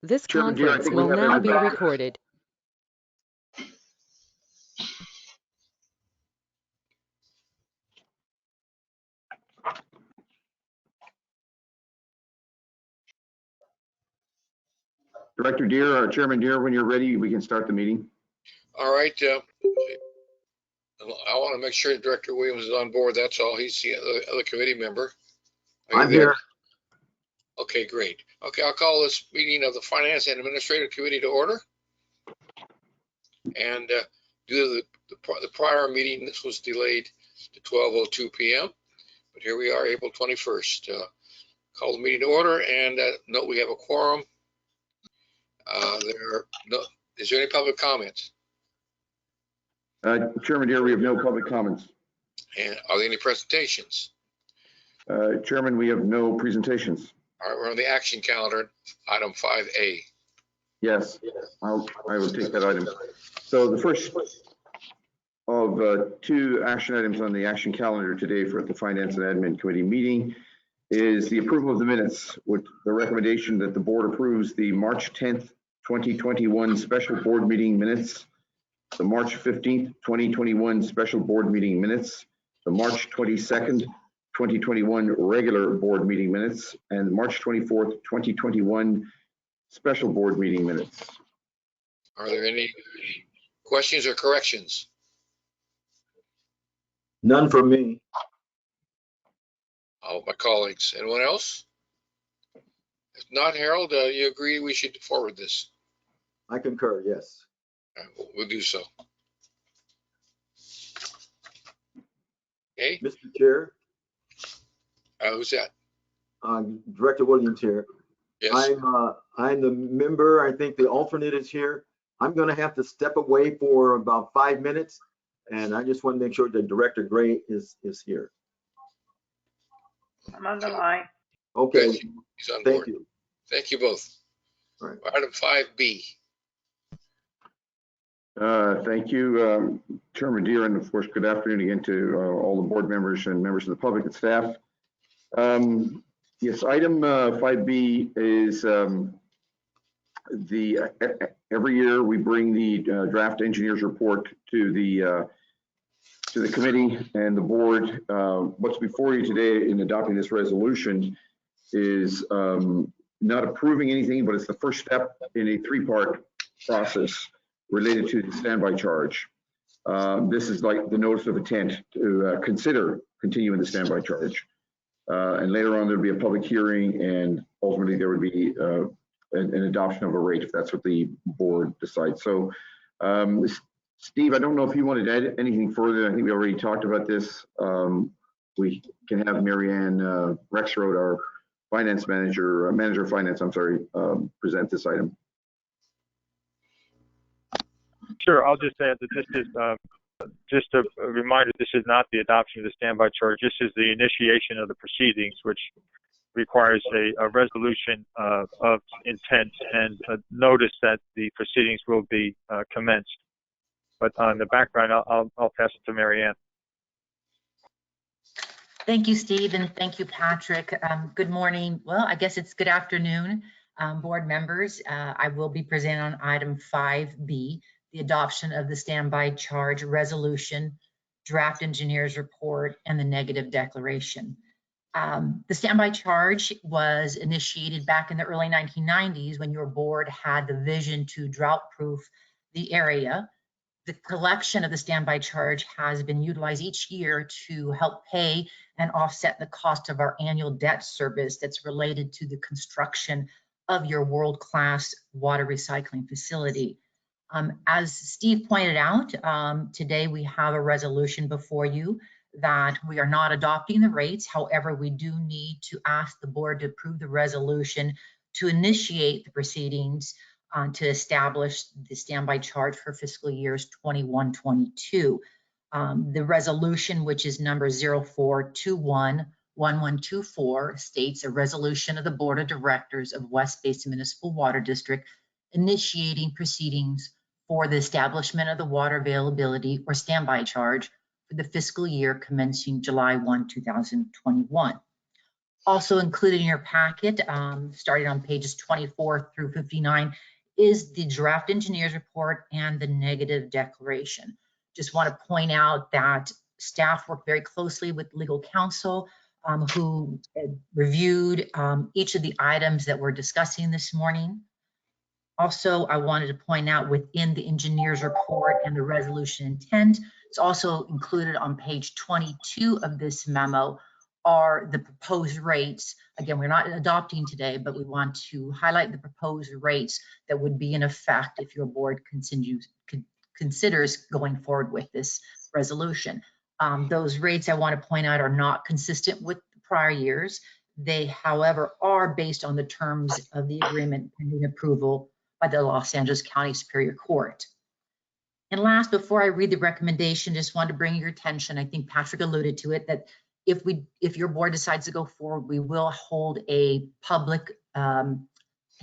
This Chairman Deere, I conference think we will have now be everybody. recorded. Director Deere or Chairman Deere, when you're ready, we can start the meeting. All right. I want to make sure Director Williams is on board. That's all. He's the other committee member. I'm here. Okay, great. Okay, I'll call this meeting of the Finance and Administrative Committee to order. And due to the prior meeting, this was delayed to 12:02 p.m. But here we are, April 21st. Call the meeting to order, and note we have a quorum. Is there any public comments? Chairman Deere, we have no public comments. And are there any presentations? Chairman, we have no presentations. All right, we're on the action calendar, item 5A. Yes, I will take that item. So the first of two action items on the action calendar today for the Finance and Admin Committee meeting is the approval of the minutes with the recommendation that the board approves the March 10th, 2021 special board meeting minutes, the March 15th, 2021 special board meeting minutes, the March 22nd, 2021 regular board meeting minutes, and March 24th, 2021 special board meeting minutes. Are there any questions or corrections? None from me. All of my colleagues. Anyone else? If not, Harold, you agree we should forward this? I concur, yes. All right, we'll do so. Okay. Mr. Chair, Who's that? Director Williams here. Yes. I'm the member. I think the alternate is here. I'm going to have to step away for about 5 minutes, and I just want to make sure that Director Gray is here. I'm on the line. Okay. He's on board. Thank you. Thank you both. All right. Item 5B. Thank you, Chairman Deere, and of course, good afternoon again to all the board members and members of the public and staff. Yes, item 5B is every year we bring the draft engineer's report to the committee and the board. What's before you today in adopting this resolution is not approving anything, but it's the first step in a three-part process related to the standby charge. This is like the notice of intent to consider continuing the standby charge. And later on, there'll be a public hearing, and ultimately there would be an adoption of a rate if that's what the board decides. So, Steve, I don't know if you wanted to add anything further. I think we already talked about this. We can have Marianne Rexroad, our finance manager, manager of finance, I'm sorry, present this item. Sure, I'll just add that this is just a reminder, this is not the adoption of the standby charge. This is the initiation of the proceedings, which requires a resolution of intent and a notice that the proceedings will be commenced. But on the background, I'll pass it to Marianne. Thank you, Steve, and thank you, Patrick. Good morning. Well, I guess it's good afternoon, board members. I will be presenting on item 5B, the adoption of the standby charge resolution, draft engineer's report, and the negative declaration. The standby charge was initiated back in the early 1990s when your board had the vision to drought-proof the area. The collection of the standby charge has been utilized each year to help pay and offset the cost of our annual debt service that's related to the construction of your world-class water recycling facility. As Steve pointed out, today we have a resolution before you that we are not adopting the rates. However, we do need to ask the board to approve the resolution to initiate the proceedings to establish the standby charge for fiscal years 21-22. The resolution, which is number 04211124, states a resolution of the Board of Directors of West Basin Municipal Water District initiating proceedings for the establishment of the water availability or standby charge for the fiscal year commencing July 1, 2021. Also included in your packet, starting on pages 24 through 59, is the draft engineer's report and the negative declaration. Just want to point out that staff worked very closely with legal counsel who reviewed each of the items that we're discussing this morning. Also, I wanted to point out within the engineer's report and the resolution intent, it's also included on page 22 of this memo, are the proposed rates. Again, we're not adopting today, but we want to highlight the proposed rates that would be in effect if your board considers going forward with this resolution. Those rates I want to point out are not consistent with the prior years. They, however, are based on the terms of the agreement pending approval by the Los Angeles County Superior Court. And last, before I read the recommendation, just wanted to bring your attention, I think Patrick alluded to it, that if your board decides to go forward, we will hold a public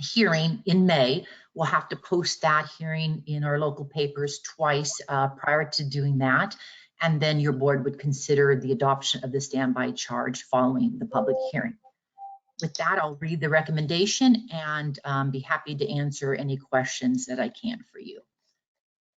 hearing in May. We'll have to post that hearing in our local papers twice prior to doing that. And then your board would consider the adoption of the standby charge following the public hearing. With that, I'll read the recommendation and be happy to answer any questions that I can for you.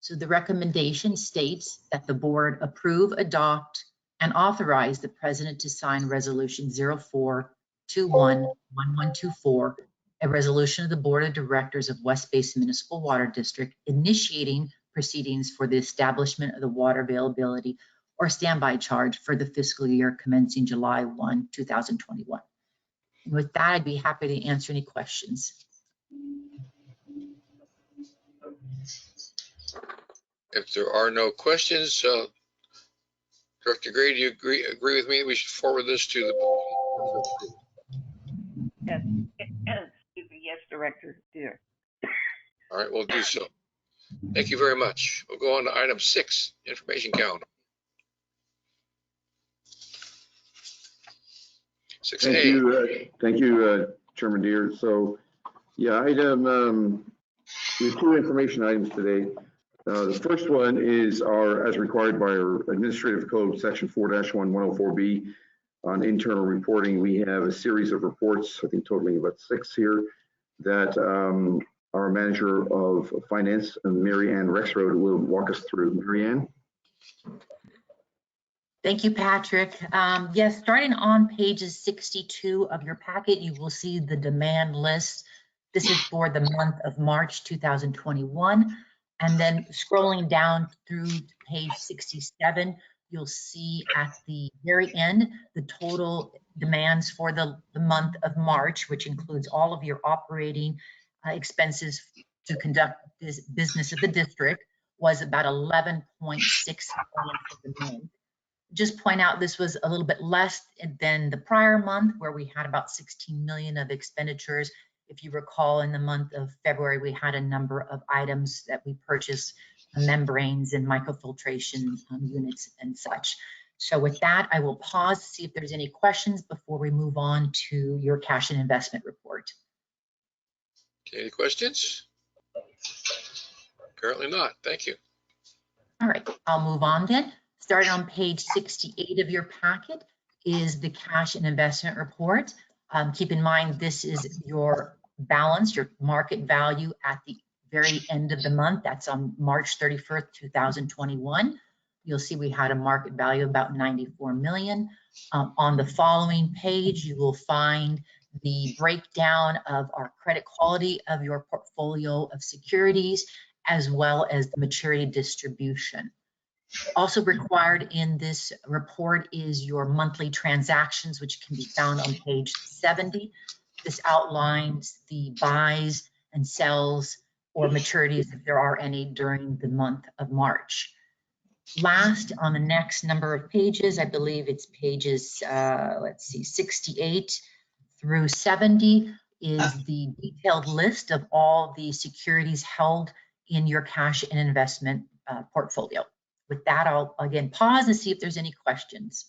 So the recommendation states that the board approve, adopt, and authorize the president to sign resolution 04211124, a resolution of the board of directors of West Basin Municipal Water District initiating proceedings for the establishment of the water availability or standby charge for the fiscal year commencing July 1, 2021. And with that, I'd be happy to answer any questions. If there are no questions, Director Gray, do you agree with me? We should forward this to the board. Yes, excuse me, yes, Director, dear. All right, we'll do so. Thank you very much. We'll go on to item 6, information calendar. 6A. Thank you, Chairman Deere. So, yeah, we have 2 information items today. The first one is as required by our Administrative Code, Section 4-1-104B, on internal reporting. We have a series of reports, I think totaling about 6 here, that our Manager of Finance, Mary Ann Rexroad, will walk us through. Mary Ann? Thank you, Patrick. Yes, starting on pages 62 of your packet, you will see the demand list. This is for the month of March 2021. And then scrolling down through page 67, you'll see at the very end the total demands for the month of March, which includes all of your operating expenses to conduct this business of the district, was about 11.6 million for the month. Just point out this was a little bit less than the prior month, where we had about 16 million of expenditures. If you recall, in the month of February, we had a number of items that we purchased, membranes and microfiltration units and such. So with that, I will pause to see if there's any questions before we move on to your cash and investment report. Any questions? Apparently not. Thank you. All right, I'll move on then. Starting on page 68 of your packet is the cash and investment report. Keep in mind, this is your balance, your market value at the very end of the month. That's on March 31st, 2021. You'll see we had a market value of about 94 million. On the following page, you will find the breakdown of our credit quality of your portfolio of securities, as well as the maturity distribution. Also required in this report is your monthly transactions, which can be found on page 70. This outlines the buys and sells or maturities, if there are any, during the month of March. Last, on the next number of pages, I believe it's pages, 68 through 70, is the detailed list of all the securities held in your cash and investment portfolio. With that, I'll again pause and see if there's any questions.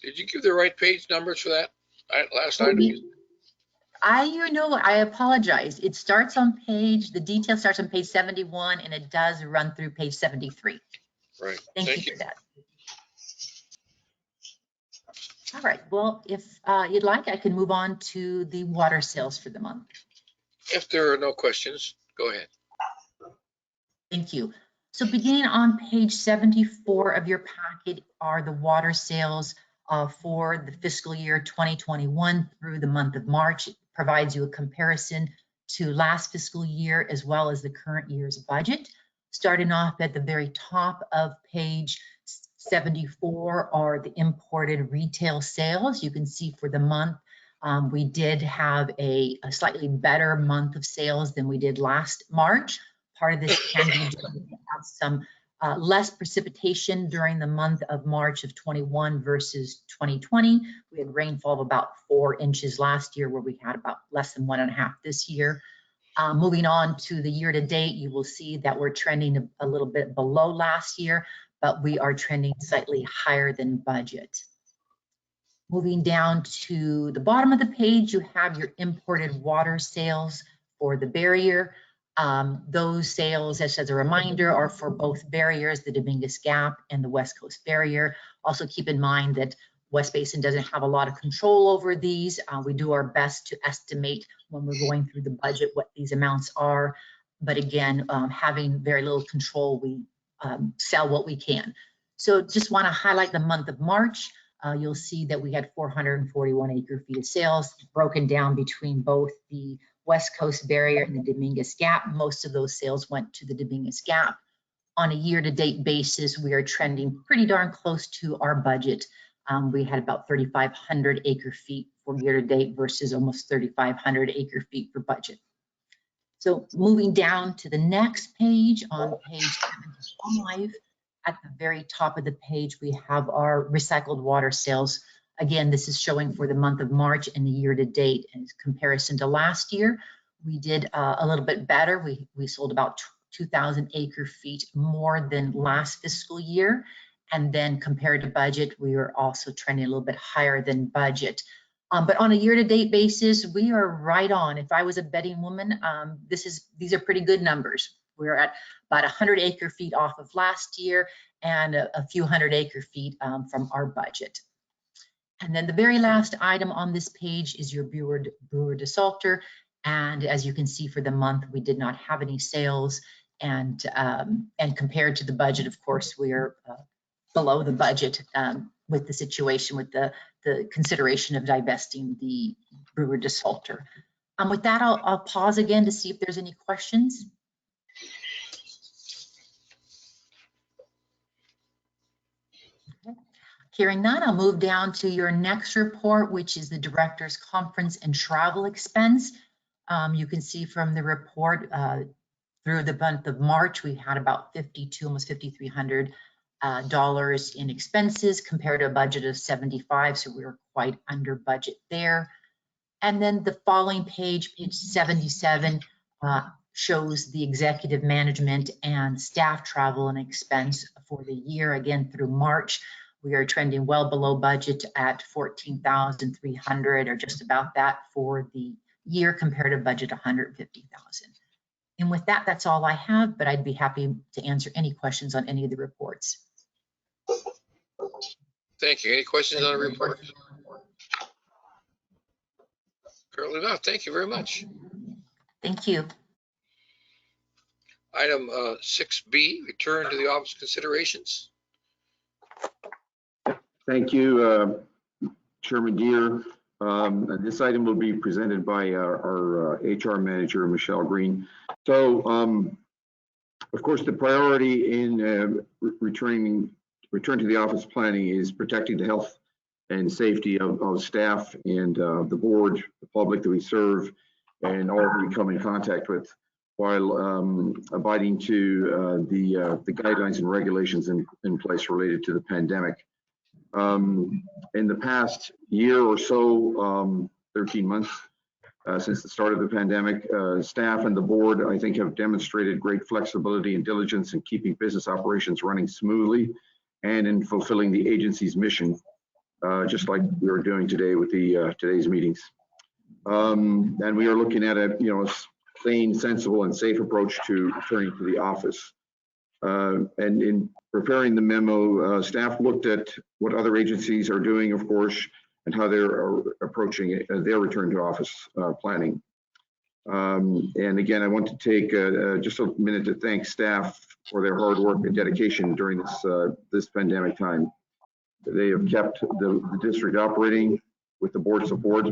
Did you give the right page numbers for that last item? I apologize. It starts on the detail starts on page 71 and it does run through page 73. Right. Thank you for that. All right, well, if you'd like, I can move on to the water sales for the month. If there are no questions, go ahead. Thank you. So beginning on page 74 of your packet are the water sales for the fiscal year 2021 through the month of March. It provides you a comparison to last fiscal year as well as the current year's budget. Starting off at the very top of page 74 are the imported retail sales. You can see for the month, we did have a slightly better month of sales than we did last March. Part of this can be due to have some less precipitation during the month of March of 21 versus 2020. We had rainfall of about 4 inches last year, where we had about less than 1.5 this year. Moving on to the year to date, you will see that we're trending a little bit below last year, but we are trending slightly higher than budget. Moving down to the bottom of the page, you have your imported water sales for the barrier. Those sales, just as a reminder, are for both barriers, the Dominguez Gap and the West Coast Barrier. Also keep in mind that West Basin doesn't have a lot of control over these. We do our best to estimate when we're going through the budget what these amounts are. But again, having very little control, we sell what we can. So just want to highlight the month of March. You'll see that we had 441 acre-feet of sales broken down between both the West Coast Barrier and the Dominguez Gap. Most of those sales went to the Dominguez Gap. On a year-to-date basis, we are trending pretty darn close to our budget. We had about 3,500 acre-feet for year-to-date versus almost 3,500 acre-feet for budget. So moving down to the next page, on page 75, at the very top of the page, we have our recycled water sales. Again, this is showing for the month of March and the year-to-date in comparison to last year. We did a little bit better. We sold about 2,000 acre-feet more than last fiscal year. And then compared to budget, we are also trending a little bit higher than budget. But on a year-to-date basis, we are right on. If I was a betting woman, these are pretty good numbers. We're at about 100 acre-feet off of last year and a few hundred acre-feet from our budget. And then the very last item on this page is your brewer desalter. And as you can see, for the month, we did not have any sales. And compared to the budget, of course, we are below the budget with the situation, with the consideration of divesting the brewer desalter. With that, I'll pause again to see if there's any questions. Okay. Hearing none, I'll move down to your next report, which is the Director's Conference and Travel Expense. You can see from the report through the month of March, we had about almost $5,300 in expenses compared to a budget of 75, so we were quite under budget there. And then the following page, page 77, shows the executive management and staff travel and expense for the year. Again, through March, we are trending well below budget at $14,300, or just about that for the year, compared to budget $150,000. And with that, that's all I have, but I'd be happy to answer any questions on any of the reports. Thank you. Any questions on the report? Apparently not. Thank you very much. Thank you. Item 6B, return to the office considerations. Thank you, Chairman Deere. This item will be presented by our HR manager, Michelle Green. So, of course, the priority in return to the office planning is protecting the health and safety of staff and the board, the public that we serve, and all that we come in contact with, while abiding to the guidelines and regulations in place related to the pandemic. In the past year or so, 13 months since the start of the pandemic, staff and the board, I think, have demonstrated great flexibility and diligence in keeping business operations running smoothly and in fulfilling the agency's mission, just like we are doing today with the today's meetings. And we are looking at a sane, sensible, and safe approach to returning to the office. And in preparing the memo, staff looked at what other agencies are doing, of course, and how they're approaching their return to office planning. And again, I want to take just a minute to thank staff for their hard work and dedication during this pandemic time. They have kept the district operating with the board support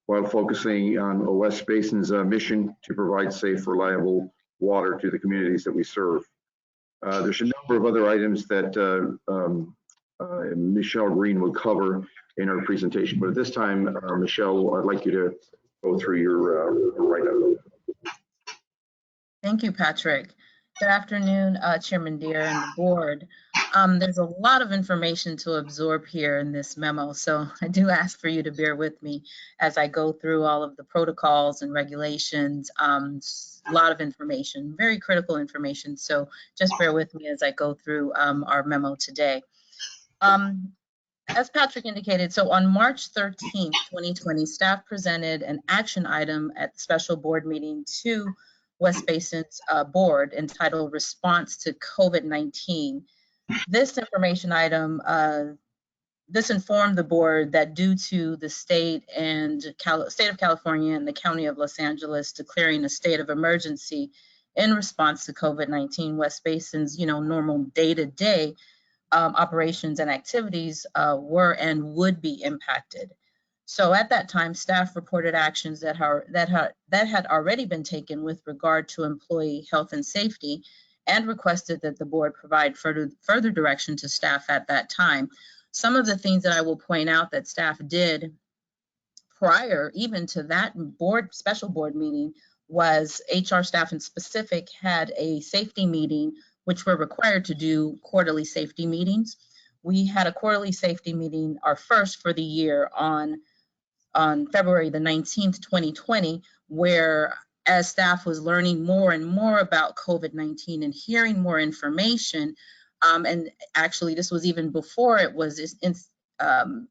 while focusing on West Basin's mission to provide safe, reliable water to the communities that we serve. There's a number of other items that Michelle Green will cover in her presentation, but at this time, Michelle, I'd like you to go through your write-up. Thank you, Patrick. Good afternoon, Chairman Deere and the board. There's a lot of information to absorb here in this memo, so I do ask for you to bear with me as I go through all of the protocols and regulations. A lot of information, very critical information, so just bear with me as I go through our memo today. As Patrick indicated, so on March 13th, 2020, staff presented an action item at the special board meeting to West Basin's board entitled Response to COVID-19. This information item, this informed the board that due to the state of California and the County of Los Angeles declaring a state of emergency in response to COVID-19, West Basin's normal day-to-day operations and activities were and would be impacted. So at that time, staff reported actions that had already been taken with regard to employee health and safety, and requested that the board provide further direction to staff at that time. Some of the things that I will point out that staff did prior even to that special board meeting was HR staff in specific had a safety meeting, which we're required to do quarterly safety meetings. We had a quarterly safety meeting, our first for the year, on February the 19th, 2020, where as staff was learning more and more about COVID-19 and hearing more information, and actually this was even before it was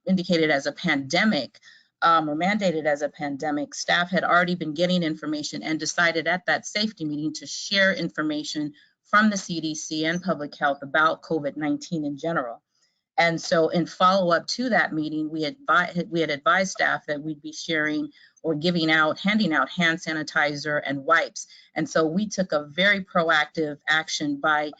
indicated as a pandemic or mandated as a pandemic, staff had already been getting information and decided at that safety meeting to share information from the CDC and public health about COVID-19 in general. And so in follow-up to that meeting, we had advised staff that we'd be sharing or handing out hand sanitizer and wipes. And so we took a very proactive action by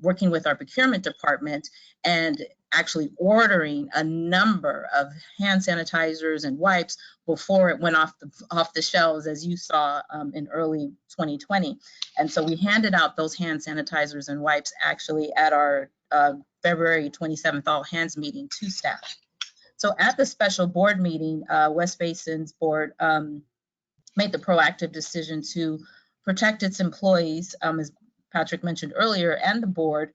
working with our procurement department and actually ordering a number of hand sanitizers and wipes before it went off the shelves, as you saw in early 2020. And so we handed out those hand sanitizers and wipes actually at our February 27th all hands meeting to staff. So at the special board meeting, West Basin's board made the proactive decision to protect its employees, as Patrick mentioned earlier, and the board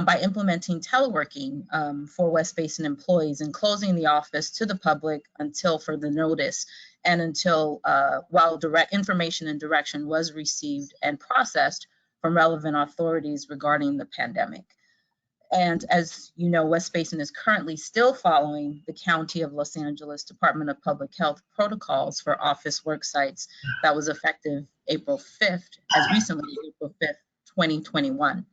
by implementing teleworking for West Basin employees and closing the office to the public until further notice and until while direct information and direction was received and processed from relevant authorities regarding the pandemic. And as you know, West Basin is currently still following the County of Los Angeles Department of Public Health protocols for office work sites that was effective April 5th, as recently as April 5th, 2021.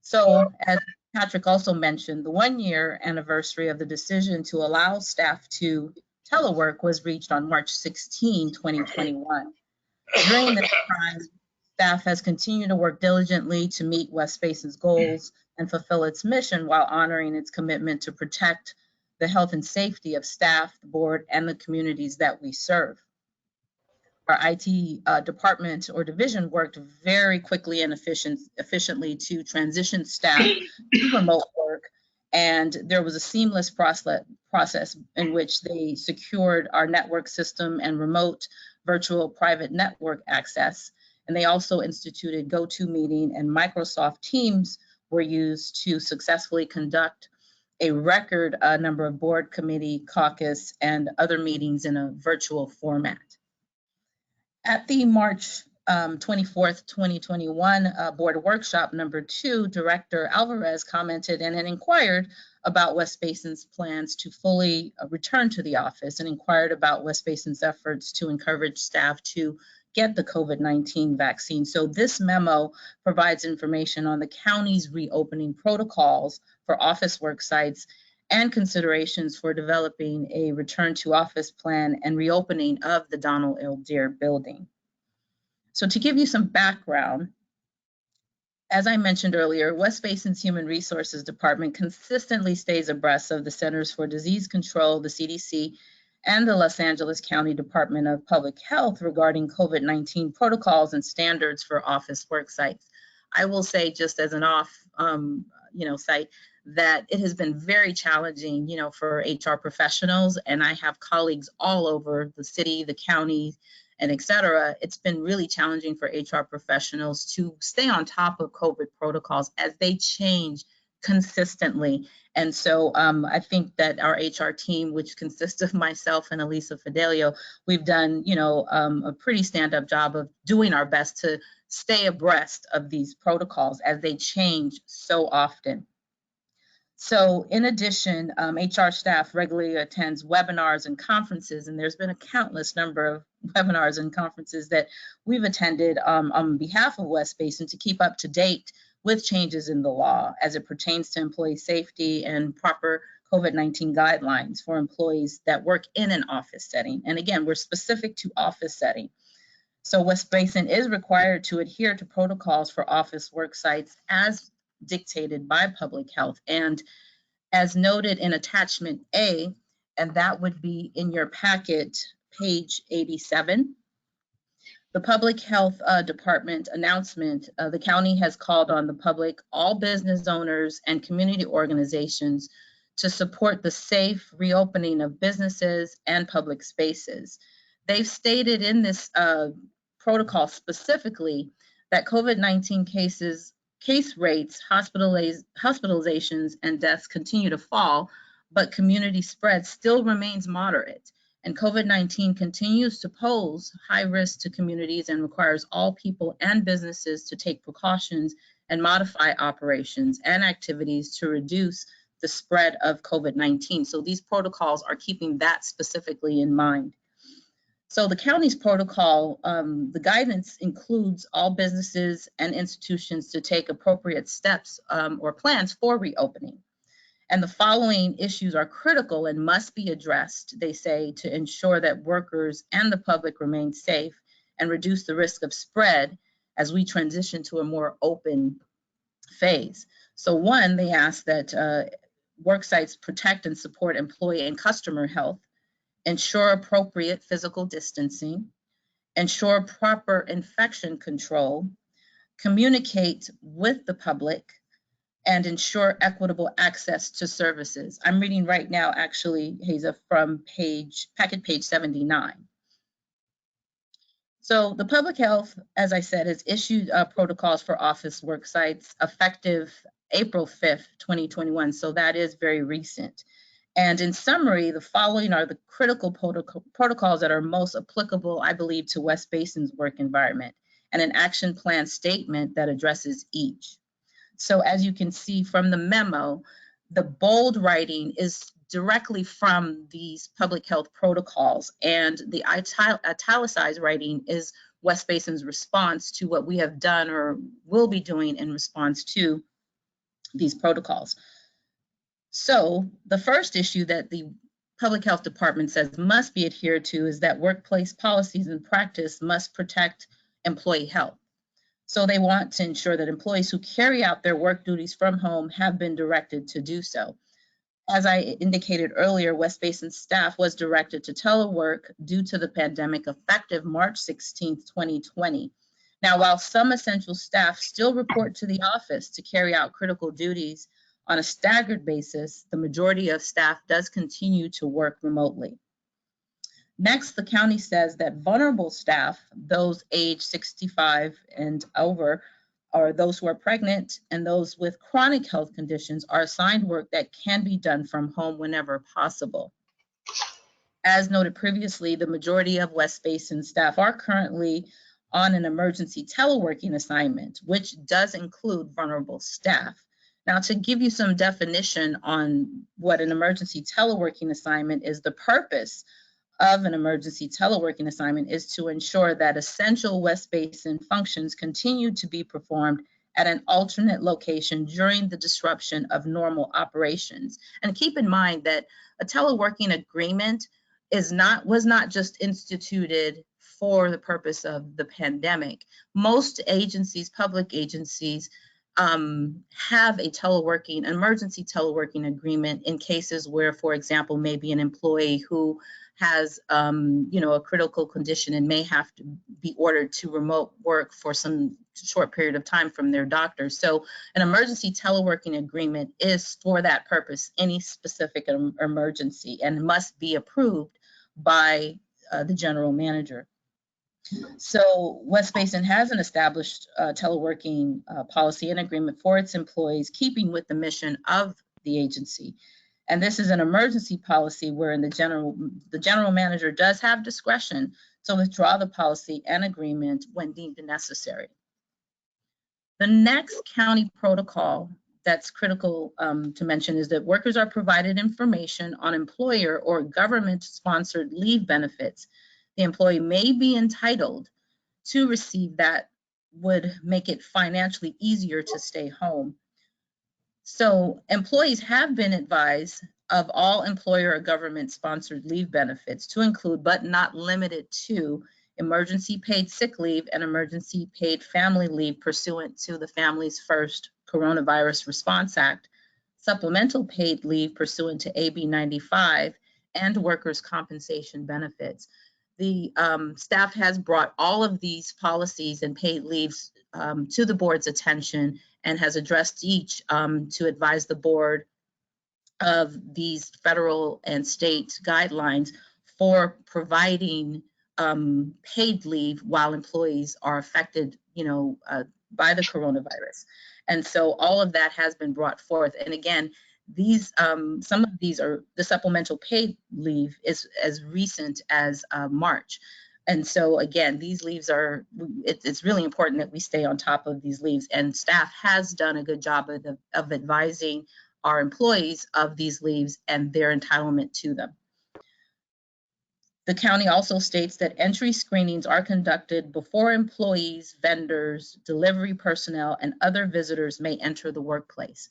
So as Patrick also mentioned, the 1-year anniversary of the decision to allow staff to telework was reached on March 16, 2021. During this time, staff has continued to work diligently to meet West Basin's goals and fulfill its mission while honoring its commitment to protect the health and safety of staff, the board, and the communities that we serve. Our IT department or division worked very quickly and efficiently to transition staff to remote work, and there was a seamless process in which they secured our network system and remote virtual private network access. And they also instituted GoToMeeting, and Microsoft Teams were used to successfully conduct a record number of board, committee, caucus, and other meetings in a virtual format. At the March 24th, 2021 board workshop number 2, Director Alvarez commented and inquired about West Basin's plans to fully return to the office and inquired about West Basin's efforts to encourage staff to get the COVID-19 vaccine. So this memo provides information on the county's reopening protocols for office work sites and considerations for developing a return to office plan and reopening of the Donald L. Deere building. So to give you some background, as I mentioned earlier, West Basin's Human Resources Department consistently stays abreast of the Centers for Disease Control, the CDC, and the Los Angeles County Department of Public Health regarding COVID-19 protocols and standards for office work sites. I will say, just as an site, that it has been very challenging, for HR professionals, and I have colleagues all over the city, the county, and et cetera. It's been really challenging for HR professionals to stay on top of COVID protocols as they change consistently. And so I think that our HR team, which consists of myself and Elisa Fidelio, we've done, a pretty stand-up job of doing our best to stay abreast of these protocols as they change so often. So in addition, HR staff regularly attends webinars and conferences, and there's been a countless number of webinars and conferences that we've attended on behalf of West Basin to keep up to date with changes in the law as it pertains to employee safety and proper COVID-19 guidelines for employees that work in an office setting. And again, we're specific to office setting. So West Basin is required to adhere to protocols for office work sites as dictated by public health. And as noted in attachment A, and that would be in your packet, page 87, the Public Health Department announcement, the county has called on the public, all business owners and community organizations to support the safe reopening of businesses and public spaces. They've stated in this protocol specifically that COVID-19 case rates, hospitalizations, and deaths continue to fall, but community spread still remains moderate. And COVID-19 continues to pose high risk to communities and requires all people and businesses to take precautions and modify operations and activities to reduce the spread of COVID-19. So these protocols are keeping that specifically in mind. So the county's protocol, the guidance includes all businesses and institutions to take appropriate steps or plans for reopening. And the following issues are critical and must be addressed, they say, to ensure that workers and the public remain safe and reduce the risk of spread as we transition to a more open phase. So one, they ask that work sites protect and support employee and customer health, ensure appropriate physical distancing, ensure proper infection control, communicate with the public, and ensure equitable access to services. I'm reading right now, actually, Haza, from packet page 79. So the public health, as I said, has issued protocols for office work sites effective April 5th, 2021. So that is very recent. And in summary, the following are the critical protocols that are most applicable, I believe, to West Basin's work environment, and an action plan statement that addresses each. So as you can see from the memo, the bold writing is directly from these public health protocols, and the italicized writing is West Basin's response to what we have done or will be doing in response to these protocols. So the first issue that the Public Health Department says must be adhered to is that workplace policies and practice must protect employee health. So they want to ensure that employees who carry out their work duties from home have been directed to do so. As I indicated earlier, West Basin staff was directed to telework due to the pandemic effective March 16, 2020. Now, while some essential staff still report to the office to carry out critical duties on a staggered basis, the majority of staff does continue to work remotely. Next, the county says that vulnerable staff, those age 65 and over, or those who are pregnant and those with chronic health conditions, are assigned work that can be done from home whenever possible. As noted previously, the majority of West Basin staff are currently on an emergency teleworking assignment, which does include vulnerable staff. Now, to give you some definition on what an emergency teleworking assignment is, the purpose of an emergency teleworking assignment is to ensure that essential West Basin functions continue to be performed at an alternate location during the disruption of normal operations. And keep in mind that a teleworking agreement was not just instituted for the purpose of the pandemic. Most agencies, public agencies, have a emergency teleworking agreement in cases where, for example, maybe an employee who has, a critical condition and may have to be ordered to remote work for some short period of time from their doctor. So an emergency teleworking agreement is for that purpose, any specific emergency, and must be approved by the general manager. So West Basin has an established teleworking policy and agreement for its employees, keeping with the mission of the agency. And this is an emergency policy wherein the general manager does have discretion to withdraw the policy and agreement when deemed necessary. The next county protocol that's critical to mention is that workers are provided information on employer or government-sponsored leave benefits the employee may be entitled to receive that would make it financially easier to stay home. So employees have been advised of all employer or government-sponsored leave benefits to include, but not limited to, emergency paid sick leave and emergency paid family leave pursuant to the Families First Coronavirus Response Act, supplemental paid leave pursuant to AB 95, and workers' compensation benefits. The staff has brought all of these policies and paid leaves to the board's attention and has addressed each to advise the board of these federal and state guidelines for providing paid leave while employees are affected, by the coronavirus. And so all of that has been brought forth. And again, these some of these are the supplemental paid leave is as recent as March. And so again, these leaves it's really important that we stay on top of these leaves, and staff has done a good job of advising our employees of these leaves and their entitlement to them. The county also states that entry screenings are conducted before employees, vendors, delivery personnel, and other visitors may enter the workplace.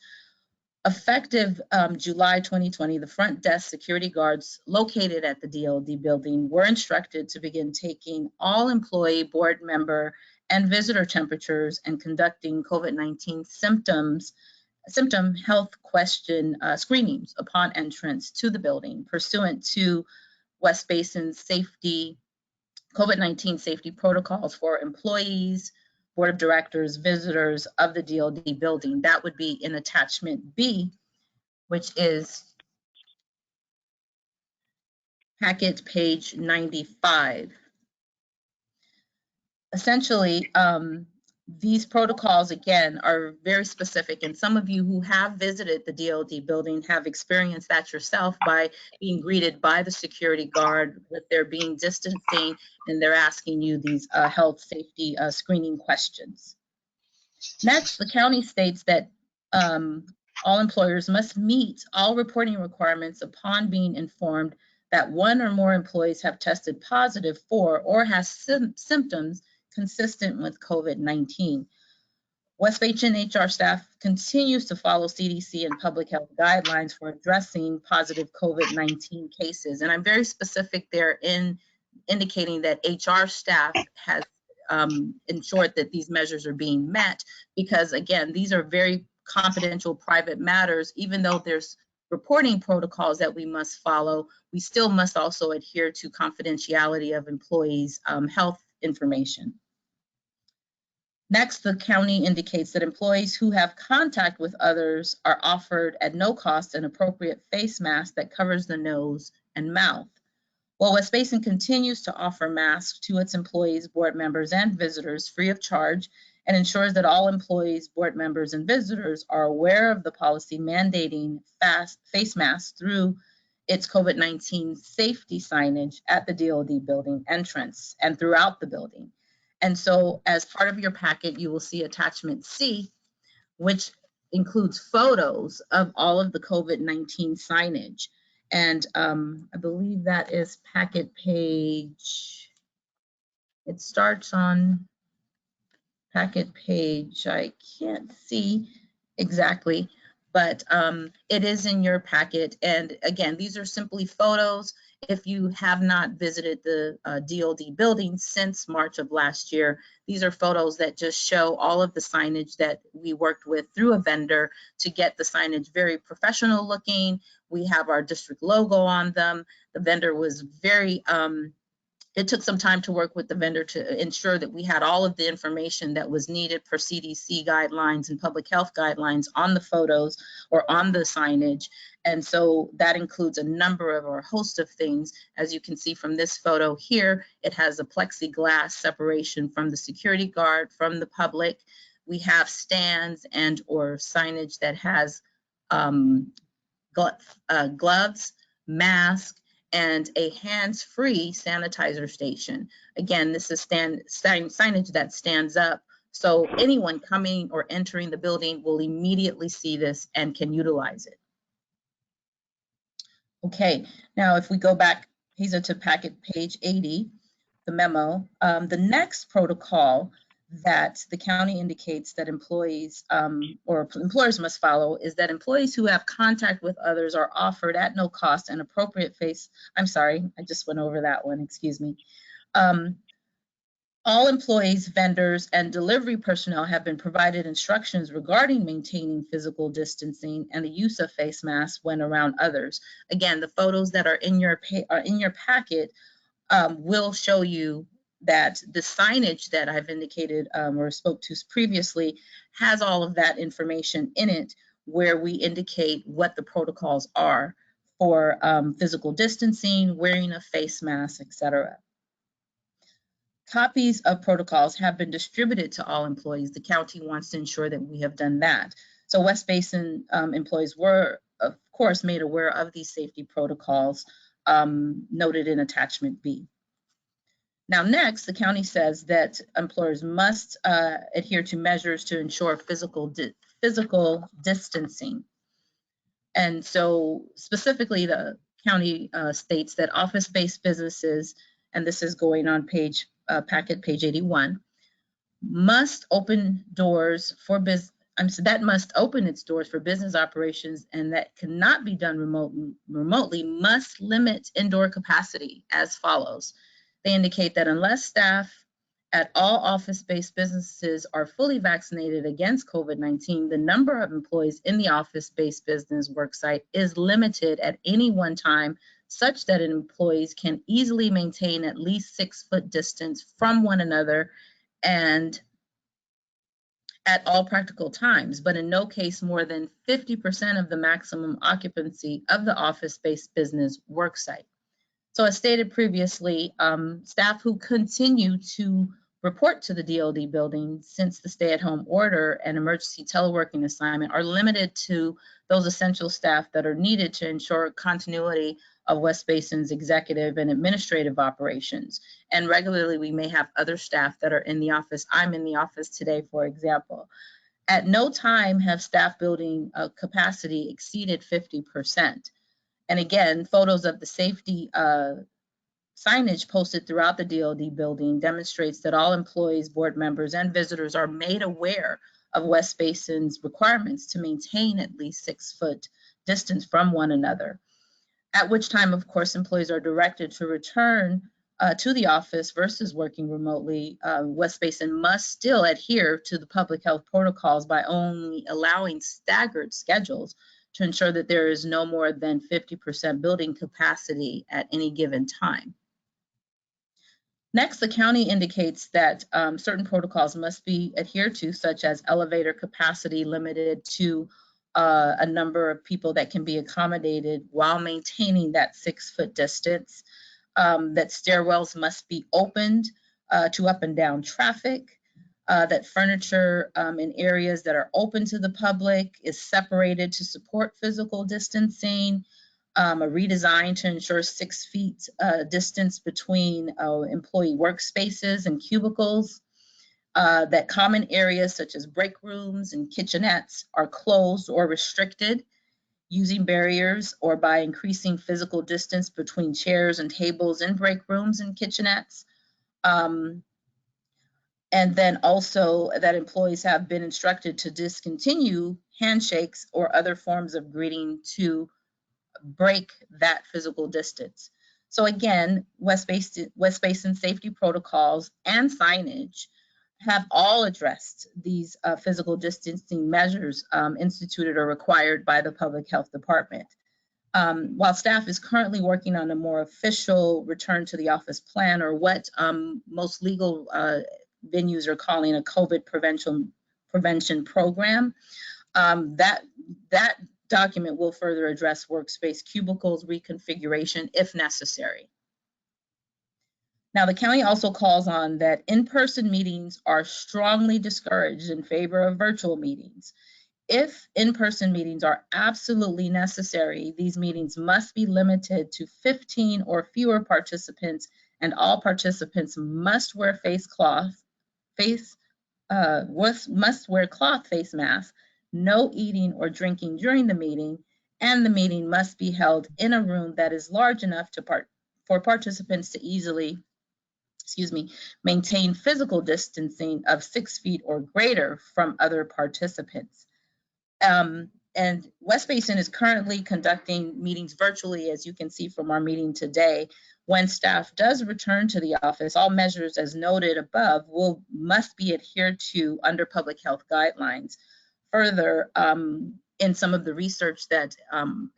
Effective July 2020, the front desk security guards located at the DLD building were instructed to begin taking all employee, board member, and visitor temperatures and conducting COVID-19 symptom health question screenings upon entrance to the building pursuant to West Basin's COVID-19 safety protocols for employees, board of directors, visitors of the DLD building. That would be in attachment B, which is packet page 95. Essentially, these protocols, again, are very specific, and some of you who have visited the DLD building have experienced that yourself by being greeted by the security guard with there being distancing, and they're asking you these health safety screening questions. Next, the county states that all employers must meet all reporting requirements upon being informed that one or more employees have tested positive for or has symptoms consistent with COVID-19. West Basin HR staff continues to follow CDC and public health guidelines for addressing positive COVID-19 cases. And I'm very specific there in indicating that HR staff has ensured that these measures are being met, because again, these are very confidential private matters. Even though there's reporting protocols that we must follow, we still must also adhere to confidentiality of employees' health information. Next, the county indicates that employees who have contact with others are offered at no cost an appropriate face mask that covers the nose and mouth. While West Basin continues to offer masks to its employees, board members, and visitors free of charge, and ensures that all employees, board members, and visitors are aware of the policy mandating face masks through its COVID-19 safety signage at the DLD building entrance and throughout the building. And so as part of your packet, you will see attachment C, which includes photos of all of the COVID-19 signage. And I believe that is packet page, it starts on packet page, I can't see exactly, but it is in your packet. And again, these are simply photos. If you have not visited the DOD building since March of last year, these are photos that just show all of the signage that we worked with through a vendor to get the signage very professional looking. We have our district logo on them. The vendor was very, it took some time to work with the vendor to ensure that we had all of the information that was needed for CDC guidelines and public health guidelines on the photos or on the signage. And so that includes a number of or a host of things. As you can see from this photo here, it has a plexiglass separation from the security guard, from the public. We have stands and or signage that has gloves, mask, and a hands-free sanitizer station. Again, this is signage that stands up, so anyone coming or entering the building will immediately see this and can utilize it. Okay, now if we go back, Hazel, to packet page 80, the memo, the next protocol that the county indicates that employees or employers must follow is that employees who have contact with others are offered at no cost an appropriate face. I'm sorry, I just went over that one, excuse me. All employees, vendors, and delivery personnel have been provided instructions regarding maintaining physical distancing and the use of face masks when around others. Again, the photos that are in your packet will show you that the signage that I've indicated or spoke to previously has all of that information in it, where we indicate what the protocols are for physical distancing, wearing a face mask, etc. Copies of protocols have been distributed to all employees. The county wants to ensure that we have done that. So West Basin employees were, of course, made aware of these safety protocols noted in attachment B. Now next, the county says that employers must adhere to measures to ensure physical distancing. And so specifically the county states that office-based businesses, and this is going on packet page 81, must open doors for business. That must open its doors for business operations, and that cannot be done remotely must limit indoor capacity as follows. They indicate that unless staff at all office-based businesses are fully vaccinated against COVID-19, the number of employees in the office-based business worksite is limited at any one time, such that employees can easily maintain at least 6-foot distance from one another and at all practical times, but in no case more than 50% of the maximum occupancy of the office-based business worksite. So as stated previously, staff who continue to report to the DOD building since the stay-at-home order and emergency teleworking assignment are limited to those essential staff that are needed to ensure continuity of West Basin's executive and administrative operations. And regularly, we may have other staff that are in the office. I'm in the office today, for example. At no time have staff building capacity exceeded 50%. And again, photos of the safety signage posted throughout the DOD building demonstrates that all employees, board members, and visitors are made aware of West Basin's requirements to maintain at least 6-foot distance from one another. At which time, of course, employees are directed to return to the office versus working remotely. West Basin must still adhere to the public health protocols by only allowing staggered schedules to ensure that there is no more than 50% building capacity at any given time. Next, the county indicates that certain protocols must be adhered to, such as elevator capacity limited to a number of people that can be accommodated while maintaining that 6-foot distance, that stairwells must be opened to up and down traffic, that furniture in areas that are open to the public is separated to support physical distancing, a redesign to ensure 6 feet distance between employee workspaces and cubicles, that common areas such as break rooms and kitchenettes are closed or restricted using barriers or by increasing physical distance between chairs and tables in break rooms and kitchenettes. And then also that employees have been instructed to discontinue handshakes or other forms of greeting to break that physical distance. So again, West Basin safety protocols and signage have all addressed these physical distancing measures instituted or required by the Public Health Department. While staff is currently working on a more official return to the office plan, or what most legal venues are calling a COVID prevention program, that document will further address workspace cubicles reconfiguration if necessary. Now, the county also calls on that in-person meetings are strongly discouraged in favor of virtual meetings. If in-person meetings are absolutely necessary, these meetings must be limited to 15 or fewer participants, and all participants must wear cloth face masks, no eating or drinking during the meeting, and the meeting must be held in a room that is large enough for participants to easily maintain physical distancing of 6 feet or greater from other participants. And West Basin is currently conducting meetings virtually, as you can see from our meeting today. When staff does return to the office, all measures as noted above must be adhered to under public health guidelines. Further, in some of the research that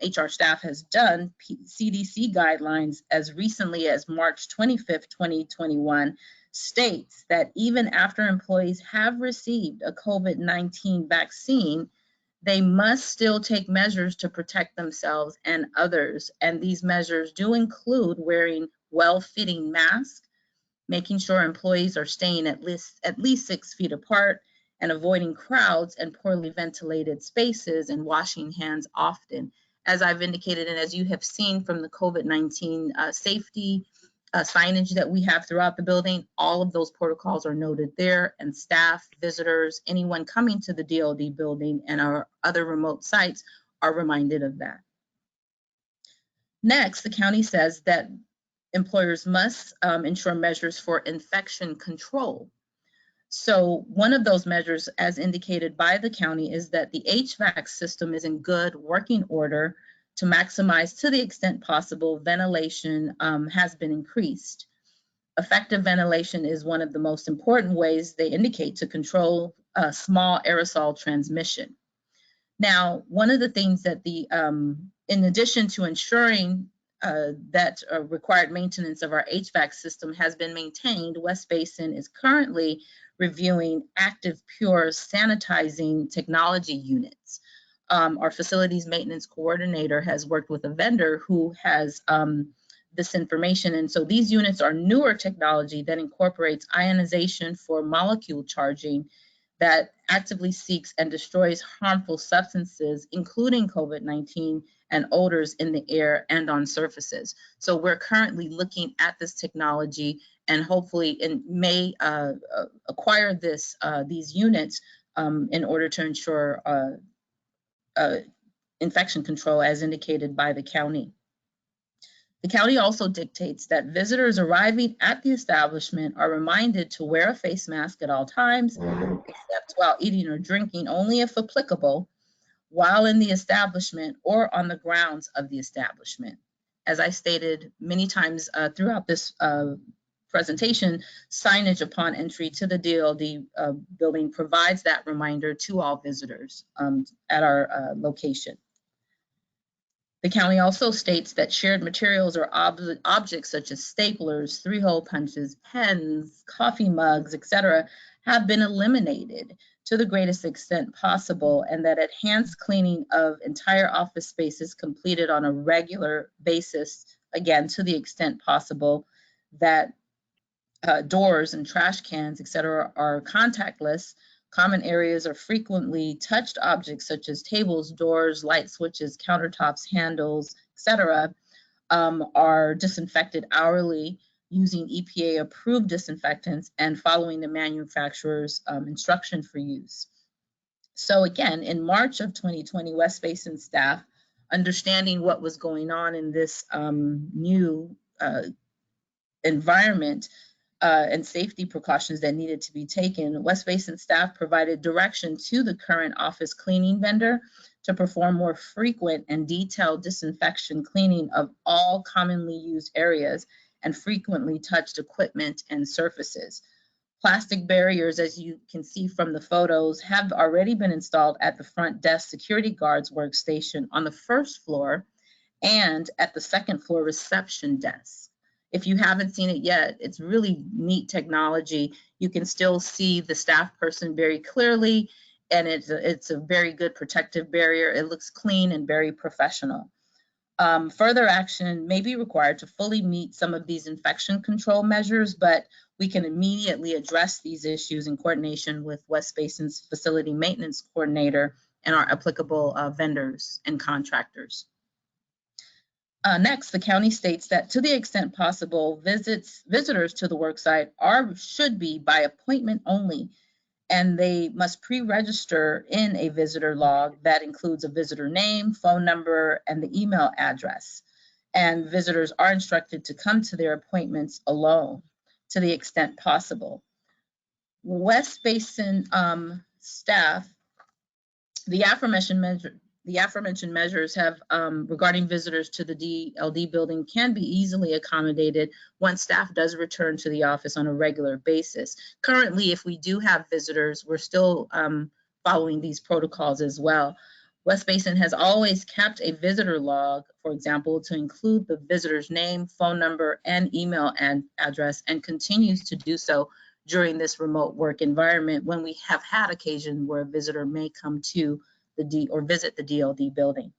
HR staff has done, CDC guidelines as recently as March 25th, 2021, states that even after employees have received a COVID-19 vaccine, they must still take measures to protect themselves and others. And these measures do include wearing well-fitting masks, making sure employees are staying at least 6 feet apart, and avoiding crowds and poorly ventilated spaces, and washing hands often. As I've indicated, and as you have seen from the COVID-19 safety signage that we have throughout the building, all of those protocols are noted there, and staff, visitors, anyone coming to the DLD building and our other remote sites are reminded of that. Next, the county says that employers must ensure measures for infection control. So one of those measures, as indicated by the county, is that the HVAC system is in good working order. To maximize, to the extent possible, ventilation has been increased. Effective ventilation is one of the most important ways they indicate to control small aerosol transmission. Now, one of the things that in addition to ensuring that required maintenance of our HVAC system has been maintained, West Basin is currently reviewing active pure sanitizing technology units. Our facilities maintenance coordinator has worked with a vendor who has this information. And so these units are newer technology that incorporates ionization for molecule charging that actively seeks and destroys harmful substances, including COVID-19 and odors in the air and on surfaces. So we're currently looking at this technology, and hopefully may acquire these units in order to ensure infection control as indicated by the county. The county also dictates that visitors arriving at the establishment are reminded to wear a face mask at all times, except while eating or drinking, only if applicable, while in the establishment or on the grounds of the establishment. As I stated many times throughout this presentation, signage upon entry to the DLD building provides that reminder to all visitors at our location. The county also states that shared materials or objects such as staplers, 3-hole punches, pens, coffee mugs, etc., have been eliminated to the greatest extent possible, and that enhanced cleaning of entire office space is completed on a regular basis, again, to the extent possible, that doors and trash cans, etc., are contactless. Common areas are frequently touched objects such as tables, doors, light switches, countertops, handles, etc., are disinfected hourly using EPA-approved disinfectants and following the manufacturer's instruction for use. So again, in March of 2020, West Basin staff, understanding what was going on in this new environment, and safety precautions that needed to be taken, West Basin staff provided direction to the current office cleaning vendor to perform more frequent and detailed disinfection cleaning of all commonly used areas and frequently touched equipment and surfaces. Plastic barriers, as you can see from the photos, have already been installed at the front desk security guards workstation on the first floor and at the second floor reception desk. If you haven't seen it yet, it's really neat technology. You can still see the staff person very clearly, and it's a very good protective barrier. It looks clean and very professional. Further action may be required to fully meet some of these infection control measures, but we can immediately address these issues in coordination with West Basin's facility maintenance coordinator and our applicable vendors and contractors. Next, the county states that to the extent possible, visitors to the worksite should be by appointment only, and they must pre-register in a visitor log that includes a visitor name, phone number, and the email address. And visitors are instructed to come to their appointments alone to the extent possible. West Basin staff, the aforementioned measures have regarding visitors to the DLD building can be easily accommodated once staff does return to the office on a regular basis. Currently, if we do have visitors, we're still following these protocols as well. West Basin has always kept a visitor log, for example, to include the visitor's name, phone number, and email address, and continues to do so during this remote work environment when we have had occasion where a visitor may come to or visit the DLD building.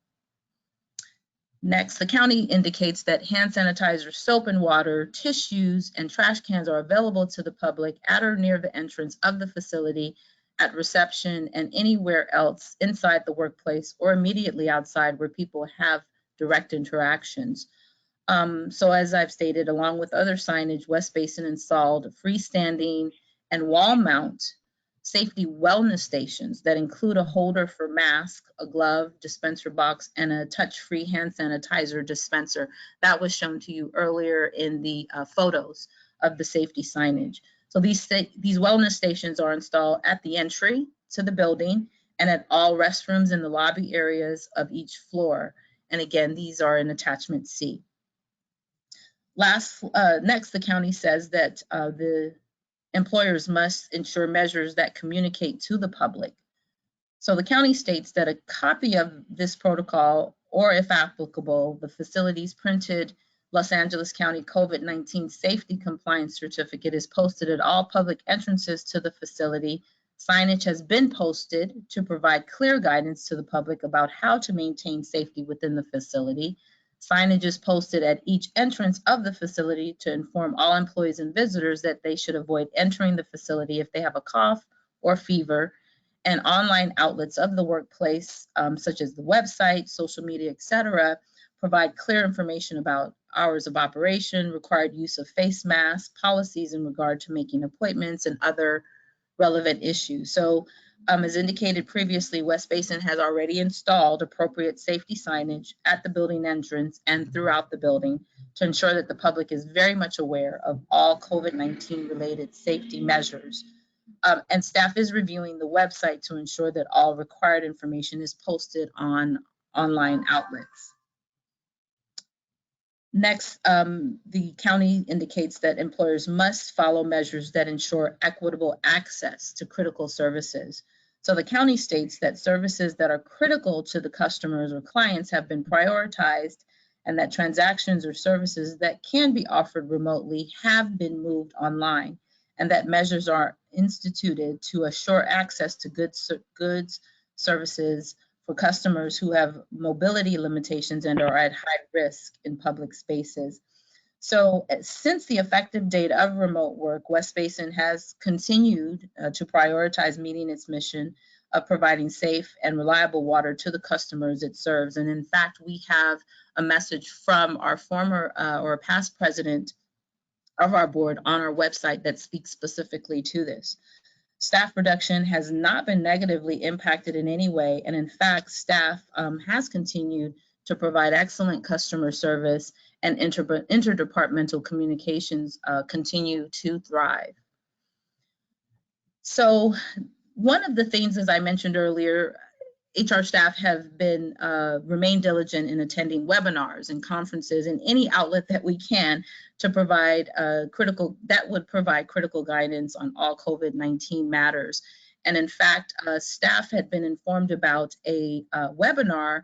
Next, the county indicates that hand sanitizer, soap and water, tissues, and trash cans are available to the public at or near the entrance of the facility, at reception, and anywhere else inside the workplace or immediately outside where people have direct interactions. So as I've stated, along with other signage, West Basin installed freestanding and wall mount safety wellness stations that include a holder for mask, a glove, dispenser box, and a touch-free hand sanitizer dispenser. That was shown to you earlier in the photos of the safety signage. So these wellness stations are installed at the entry to the building and at all restrooms in the lobby areas of each floor. And again, these are in attachment C. Next, the county says that the employers must ensure measures that communicate to the public. So the county states that a copy of this protocol, or if applicable, the facility's printed Los Angeles County COVID-19 Safety Compliance Certificate is posted at all public entrances to the facility. Signage has been posted to provide clear guidance to the public about how to maintain safety within the facility. Signage is posted at each entrance of the facility to inform all employees and visitors that they should avoid entering the facility if they have a cough or fever. And online outlets of the workplace, such as the website, social media, etc., provide clear information about hours of operation, required use of face masks, policies in regard to making appointments, and other relevant issues. So as indicated previously, West Basin has already installed appropriate safety signage at the building entrance and throughout the building to ensure that the public is very much aware of all COVID-19 related safety measures. And staff is reviewing the website to ensure that all required information is posted on online outlets. Next, the county indicates that employers must follow measures that ensure equitable access to critical services. So the county states that services that are critical to the customers or clients have been prioritized, and that transactions or services that can be offered remotely have been moved online, and that measures are instituted to assure access to goods, services, for customers who have mobility limitations and are at high risk in public spaces. So since the effective date of remote work, West Basin has continued to prioritize meeting its mission of providing safe and reliable water to the customers it serves. And in fact, we have a message from our former or past president of our board on our website that speaks specifically to this. Staff reduction has not been negatively impacted in any way, and in fact, staff has continued to provide excellent customer service and interdepartmental communications continue to thrive. So one of the things, as I mentioned earlier, HR staff have been remain diligent in attending webinars and conferences in any outlet that we can to provide critical guidance on all COVID-19 matters. And in fact, staff had been informed about a webinar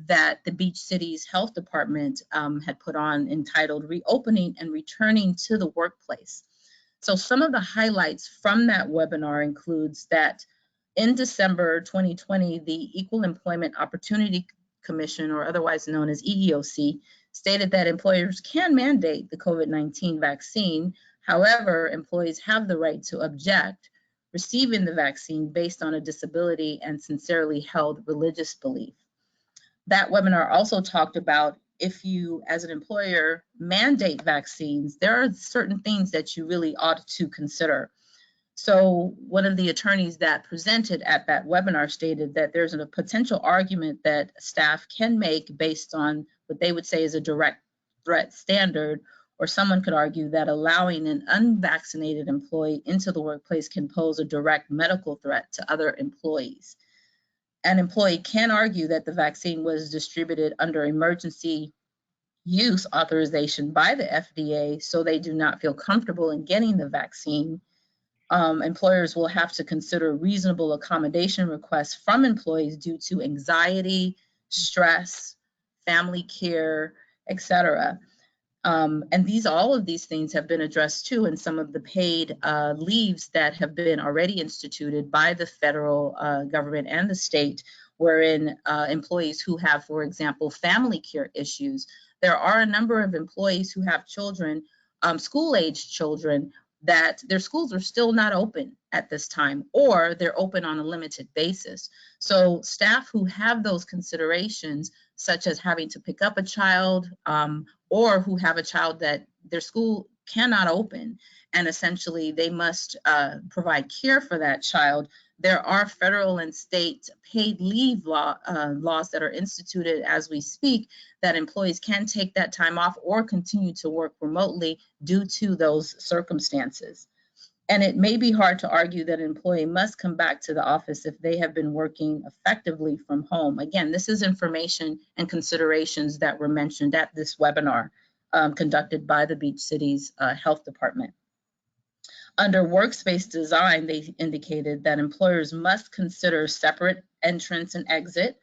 that the Beach Cities Health Department had put on entitled Reopening and Returning to the Workplace. So some of the highlights from that webinar includes that in December 2020, the Equal Employment Opportunity Commission, or otherwise known as EEOC, stated that employers can mandate the COVID-19 vaccine. However, employees have the right to object receiving the vaccine based on a disability and sincerely held religious belief. That webinar also talked about if you, as an employer, mandate vaccines, there are certain things that you really ought to consider. So one of the attorneys that presented at that webinar stated that there's a potential argument that staff can make based on what they would say is a direct threat standard, or someone could argue that allowing an unvaccinated employee into the workplace can pose a direct medical threat to other employees. An employee can argue that the vaccine was distributed under emergency use authorization by the FDA, so they do not feel comfortable in getting the vaccine. Employers will have to consider reasonable accommodation requests from employees due to anxiety, stress, family care, etc. And all of these things have been addressed too in some of the paid leaves that have been already instituted by the federal government and the state, wherein employees who have, for example, family care issues. There are a number of employees who have children, school-aged children, that their schools are still not open at this time, or they're open on a limited basis. So staff who have those considerations, such as having to pick up a child, or who have a child that their school cannot open, and essentially they must provide care for that child, there are federal and state paid leave laws that are instituted as we speak that employees can take that time off or continue to work remotely due to those circumstances. And it may be hard to argue that an employee must come back to the office if they have been working effectively from home. Again, this is information and considerations that were mentioned at this webinar conducted by the Beach Cities Health Department. Under workspace design, they indicated that employers must consider separate entrance and exit,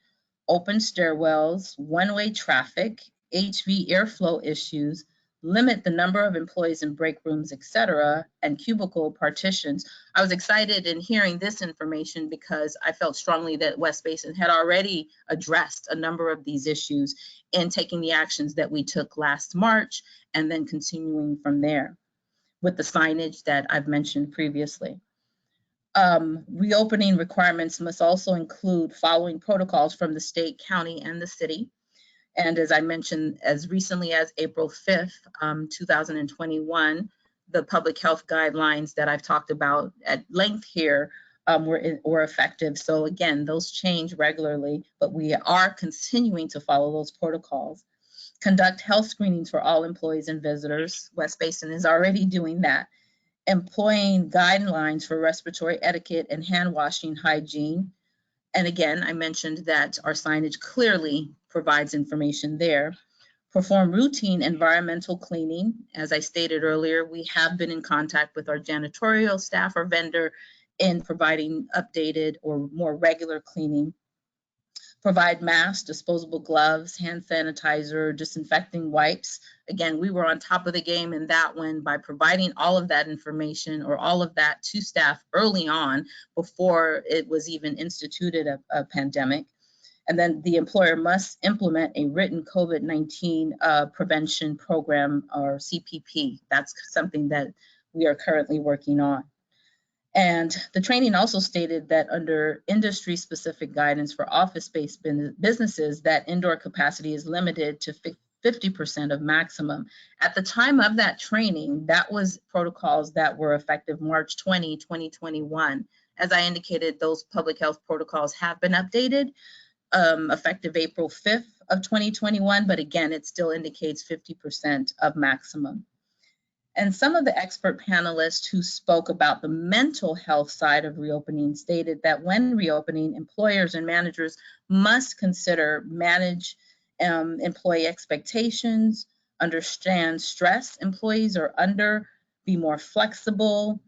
open stairwells, one-way traffic, HV airflow issues, limit the number of employees in break rooms, etc., and cubicle partitions. I was excited in hearing this information because I felt strongly that West Basin had already addressed a number of these issues in taking the actions that we took last March and then continuing from there with the signage that I've mentioned previously. Reopening requirements must also include following protocols from the state, county, and the city. And as I mentioned, as recently as April 5th, 2021, the public health guidelines that I've talked about at length here were effective. So again, those change regularly, but we are continuing to follow those protocols. Conduct health screenings for all employees and visitors. West Basin is already doing that. Employing guidelines for respiratory etiquette and hand washing hygiene. And again, I mentioned that our signage clearly provides information there. Perform routine environmental cleaning. As I stated earlier, we have been in contact with our janitorial staff or vendor in providing updated or more regular cleaning. Provide masks, disposable gloves, hand sanitizer, disinfecting wipes. Again, we were on top of the game in that one by providing all of that information or all of that to staff early on before it was even instituted a pandemic. And then the employer must implement a written COVID-19 prevention program, or CPP. That's something that we are currently working on. And the training also stated that under industry-specific guidance for office-based businesses, that indoor capacity is limited to 50% of maximum. At the time of that training, that was protocols that were effective March 20, 2021. As I indicated, those public health protocols have been updated effective April 5th of 2021, but again, it still indicates 50% of maximum. And some of the expert panelists who spoke about the mental health side of reopening stated that when reopening, employers and managers must manage employee expectations, understand stress employees are under, be more flexible,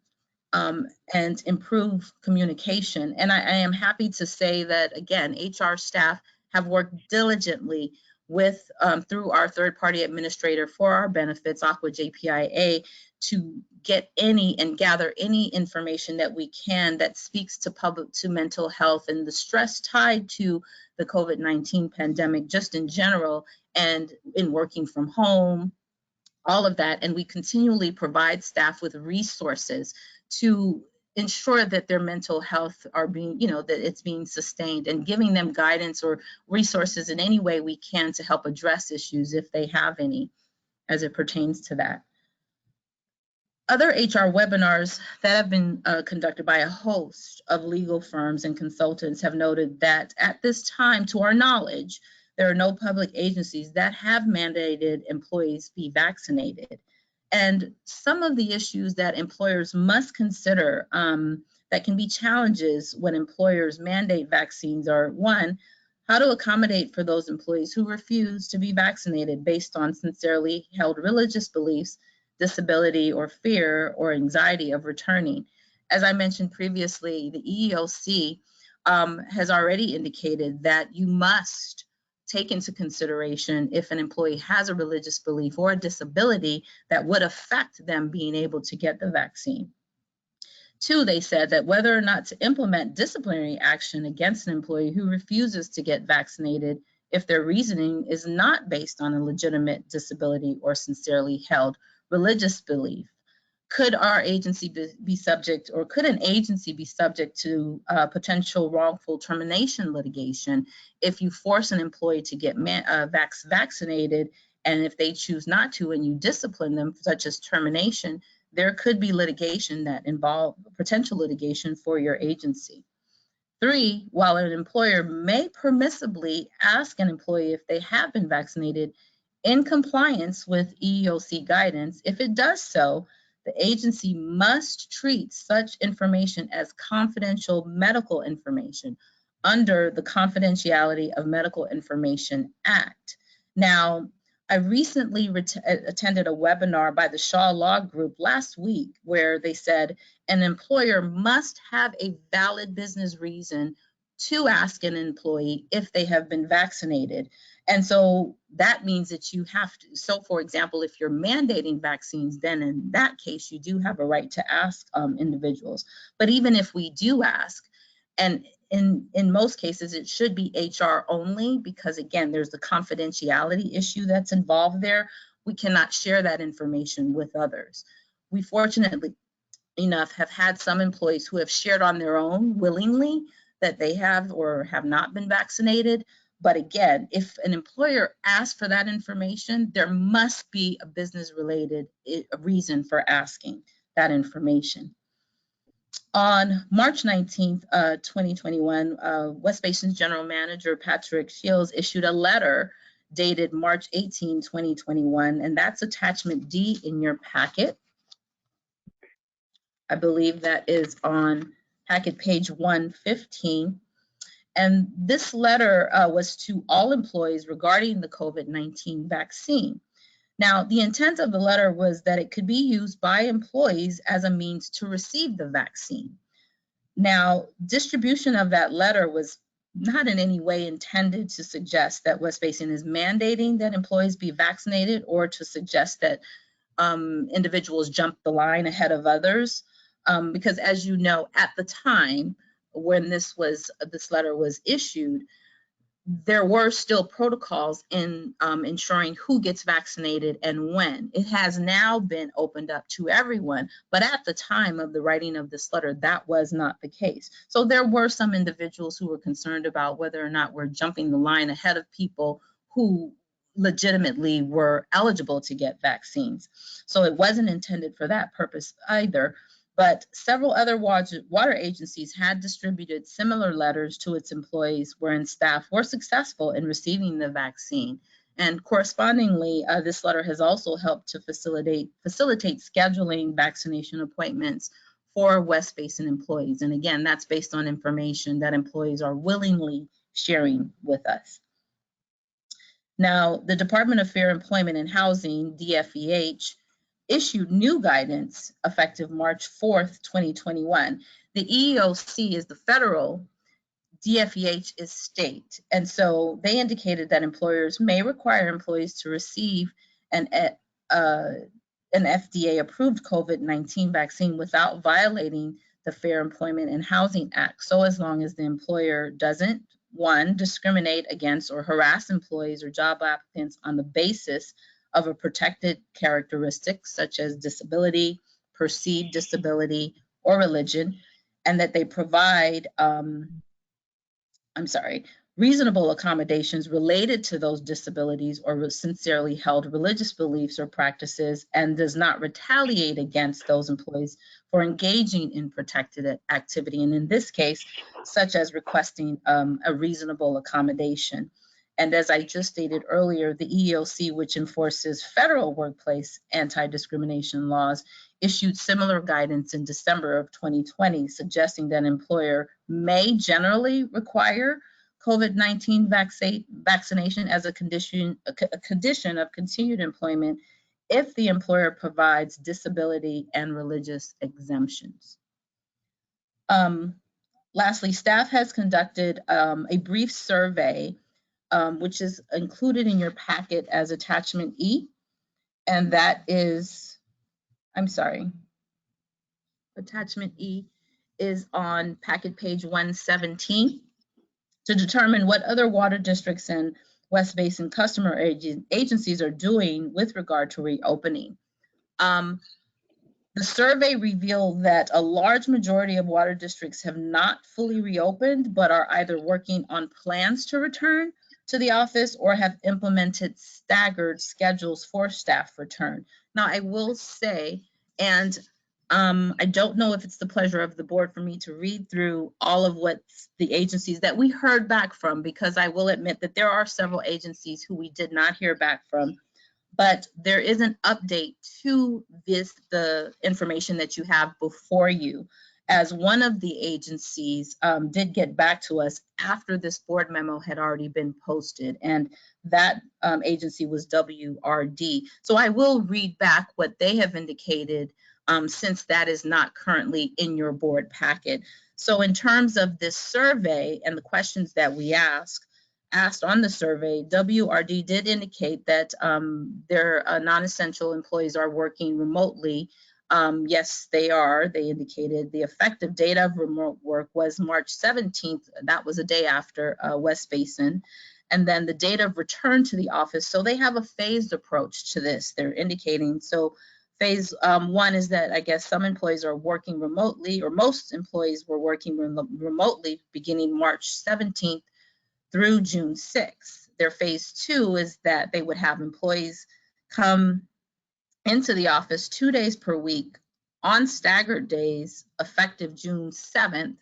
and improve communication. And I am happy to say that, again, HR staff have worked diligently with through our third-party administrator for our benefits, Aqua JPIA, to get any and gather any information that we can that speaks to mental health and the stress tied to the COVID-19 pandemic just in general, and in working from home, all of that. And we continually provide staff with resources to ensure that their mental health are being, that it's being sustained, and giving them guidance or resources in any way we can to help address issues if they have any as it pertains to that. Other HR webinars that have been conducted by a host of legal firms and consultants have noted that at this time, to our knowledge, there are no public agencies that have mandated employees be vaccinated. And some of the issues that employers must consider that can be challenges when employers mandate vaccines are: one, how to accommodate for those employees who refuse to be vaccinated based on sincerely held religious beliefs, disability, or fear or anxiety of returning. As I mentioned previously, the EEOC has already indicated that you must take into consideration if an employee has a religious belief or a disability that would affect them being able to get the vaccine. Two, they said that whether or not to implement disciplinary action against an employee who refuses to get vaccinated if their reasoning is not based on a legitimate disability or sincerely held religious belief. Could our agency be subject, or could an agency be subject to potential wrongful termination litigation if you force an employee to get vaccinated, and if they choose not to and you discipline them, such as termination, there could be litigation that involve potential litigation for your agency. Three, while an employer may permissibly ask an employee if they have been vaccinated in compliance with EEOC guidance, if it does so, the agency must treat such information as confidential medical information under the Confidentiality of Medical Information Act. Now, I recently attended a webinar by the Shaw Law Group last week where they said an employer must have a valid business reason to ask an employee if they have been vaccinated. And so that means that you have to, so for example, if you're mandating vaccines, then in that case, you do have a right to ask individuals. But even if we do ask, and in most cases, it should be HR only, because again, there's the confidentiality issue that's involved there. We cannot share that information with others. We fortunately enough have had some employees who have shared on their own willingly that they have or have not been vaccinated. But again, if an employer asks for that information, there must be a business-related reason for asking that information. On March 19th, 2021, West Basin's General Manager, Patrick Shields, issued a letter dated March 18, 2021, and that's attachment D in your packet. I believe that is on packet page 115. And this letter was to all employees regarding the COVID-19 vaccine. Now, the intent of the letter was that it could be used by employees as a means to receive the vaccine. Now, distribution of that letter was not in any way intended to suggest that West Basin is mandating that employees be vaccinated, or to suggest that individuals jump the line ahead of others. Because as you know, at the time when this letter was issued, there were still protocols in ensuring who gets vaccinated and when. It has now been opened up to everyone, but at the time of the writing of this letter, that was not the case. So there were some individuals who were concerned about whether or not we're jumping the line ahead of people who legitimately were eligible to get vaccines. So it wasn't intended for that purpose either. But several other water agencies had distributed similar letters to its employees wherein staff were successful in receiving the vaccine. And correspondingly, this letter has also helped to facilitate scheduling vaccination appointments for West Basin employees. And again, that's based on information that employees are willingly sharing with us. Now, the Department of Fair Employment and Housing, DFEH, issued new guidance effective March 4th, 2021. The EEOC is the federal, DFEH is state. And so they indicated that employers may require employees to receive an FDA-approved COVID-19 vaccine without violating the Fair Employment and Housing Act. So as long as the employer doesn't, one, discriminate against or harass employees or job applicants on the basis of a protected characteristic such as disability, perceived disability, or religion, and that they provide reasonable accommodations related to those disabilities or sincerely held religious beliefs or practices, and does not retaliate against those employees for engaging in protected activity, and in this case, such as requesting a reasonable accommodation. And as I just stated earlier, the EEOC, which enforces federal workplace anti-discrimination laws, issued similar guidance in December of 2020, suggesting that an employer may generally require COVID-19 vaccination as a condition of continued employment if the employer provides disability and religious exemptions. Lastly, staff has conducted a brief survey, which is included in your packet as attachment E, and that is, attachment E is on packet page 117 to determine what other water districts and West Basin customer agencies are doing with regard to reopening. The survey revealed that a large majority of water districts have not fully reopened, but are either working on plans to return to the office or have implemented staggered schedules for staff return. Now, I will say, and I don't know if it's the pleasure of the board for me to read through all of what the agencies that we heard back from, because I will admit that there are several agencies who we did not hear back from, but there is an update to the information that you have before you, as one of the agencies did get back to us after this board memo had already been posted, and that agency was WRD. So I will read back what they have indicated, since that is not currently in your board packet. So in terms of this survey and the questions that we asked on the survey, WRD did indicate that their non-essential employees are working remotely. Yes, they are. They indicated the effective date of remote work was March 17th. That was a day after West Basin. And then the date of return to the office. So they have a phased approach to this. They're indicating, so phase one is that I guess some employees are working remotely, or most employees were working remotely beginning March 17th through June 6th. Their phase two is that they would have employees come into the office 2 days per week on staggered days effective June 7th,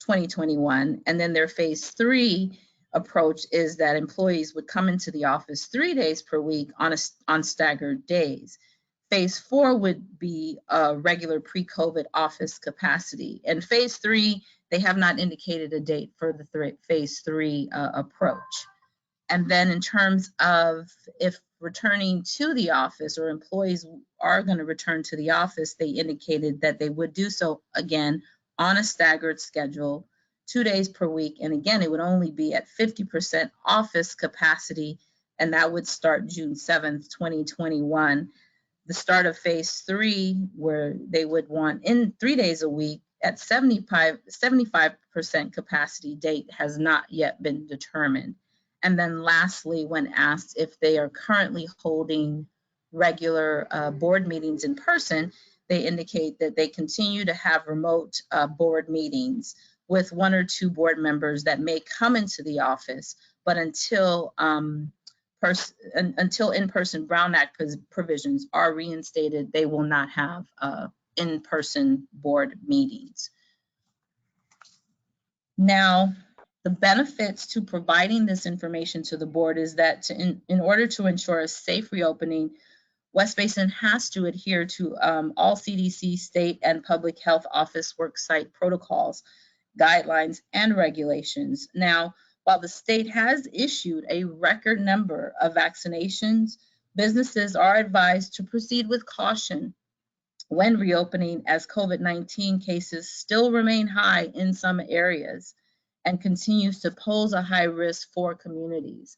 2021. And then their phase three approach is that employees would come into the office 3 days per week on staggered days. Phase four would be a regular pre-COVID office capacity. And phase three, they have not indicated a date for the phase three approach. And then in terms of if returning to the office, or employees are going to return to the office, they indicated that they would do so again on a staggered schedule, 2 days per week. And again, it would only be at 50% office capacity, and that would start June 7th, 2021. The start of phase three, where they would want in 3 days a week at 75% capacity date, has not yet been determined. And then lastly, when asked if they are currently holding regular board meetings in person, they indicate that they continue to have remote board meetings with 1 or 2 board members that may come into the office, but until in-person Brown Act provisions are reinstated, they will not have in-person board meetings. Now, the benefits to providing this information to the board is that in order to ensure a safe reopening, West Basin has to adhere to all CDC, state, and public health office worksite protocols, guidelines, and regulations. Now, while the state has issued a record number of vaccinations, businesses are advised to proceed with caution when reopening, as COVID-19 cases still remain high in some areas and continues to pose a high risk for communities.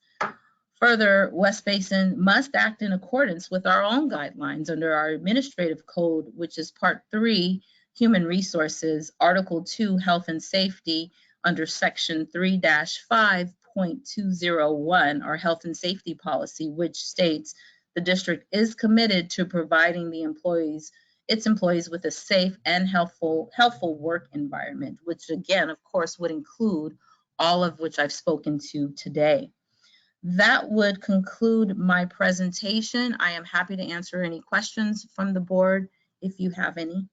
Further, West Basin must act in accordance with our own guidelines under our administrative code, which is Part 3, Human Resources, Article 2, Health and Safety, under Section 3-5.201, our Health and Safety Policy, which states the district is committed to providing its employees with a safe and helpful work environment, which again, of course, would include all of which I've spoken to today. That would conclude my presentation. I am happy to answer any questions from the board if you have any.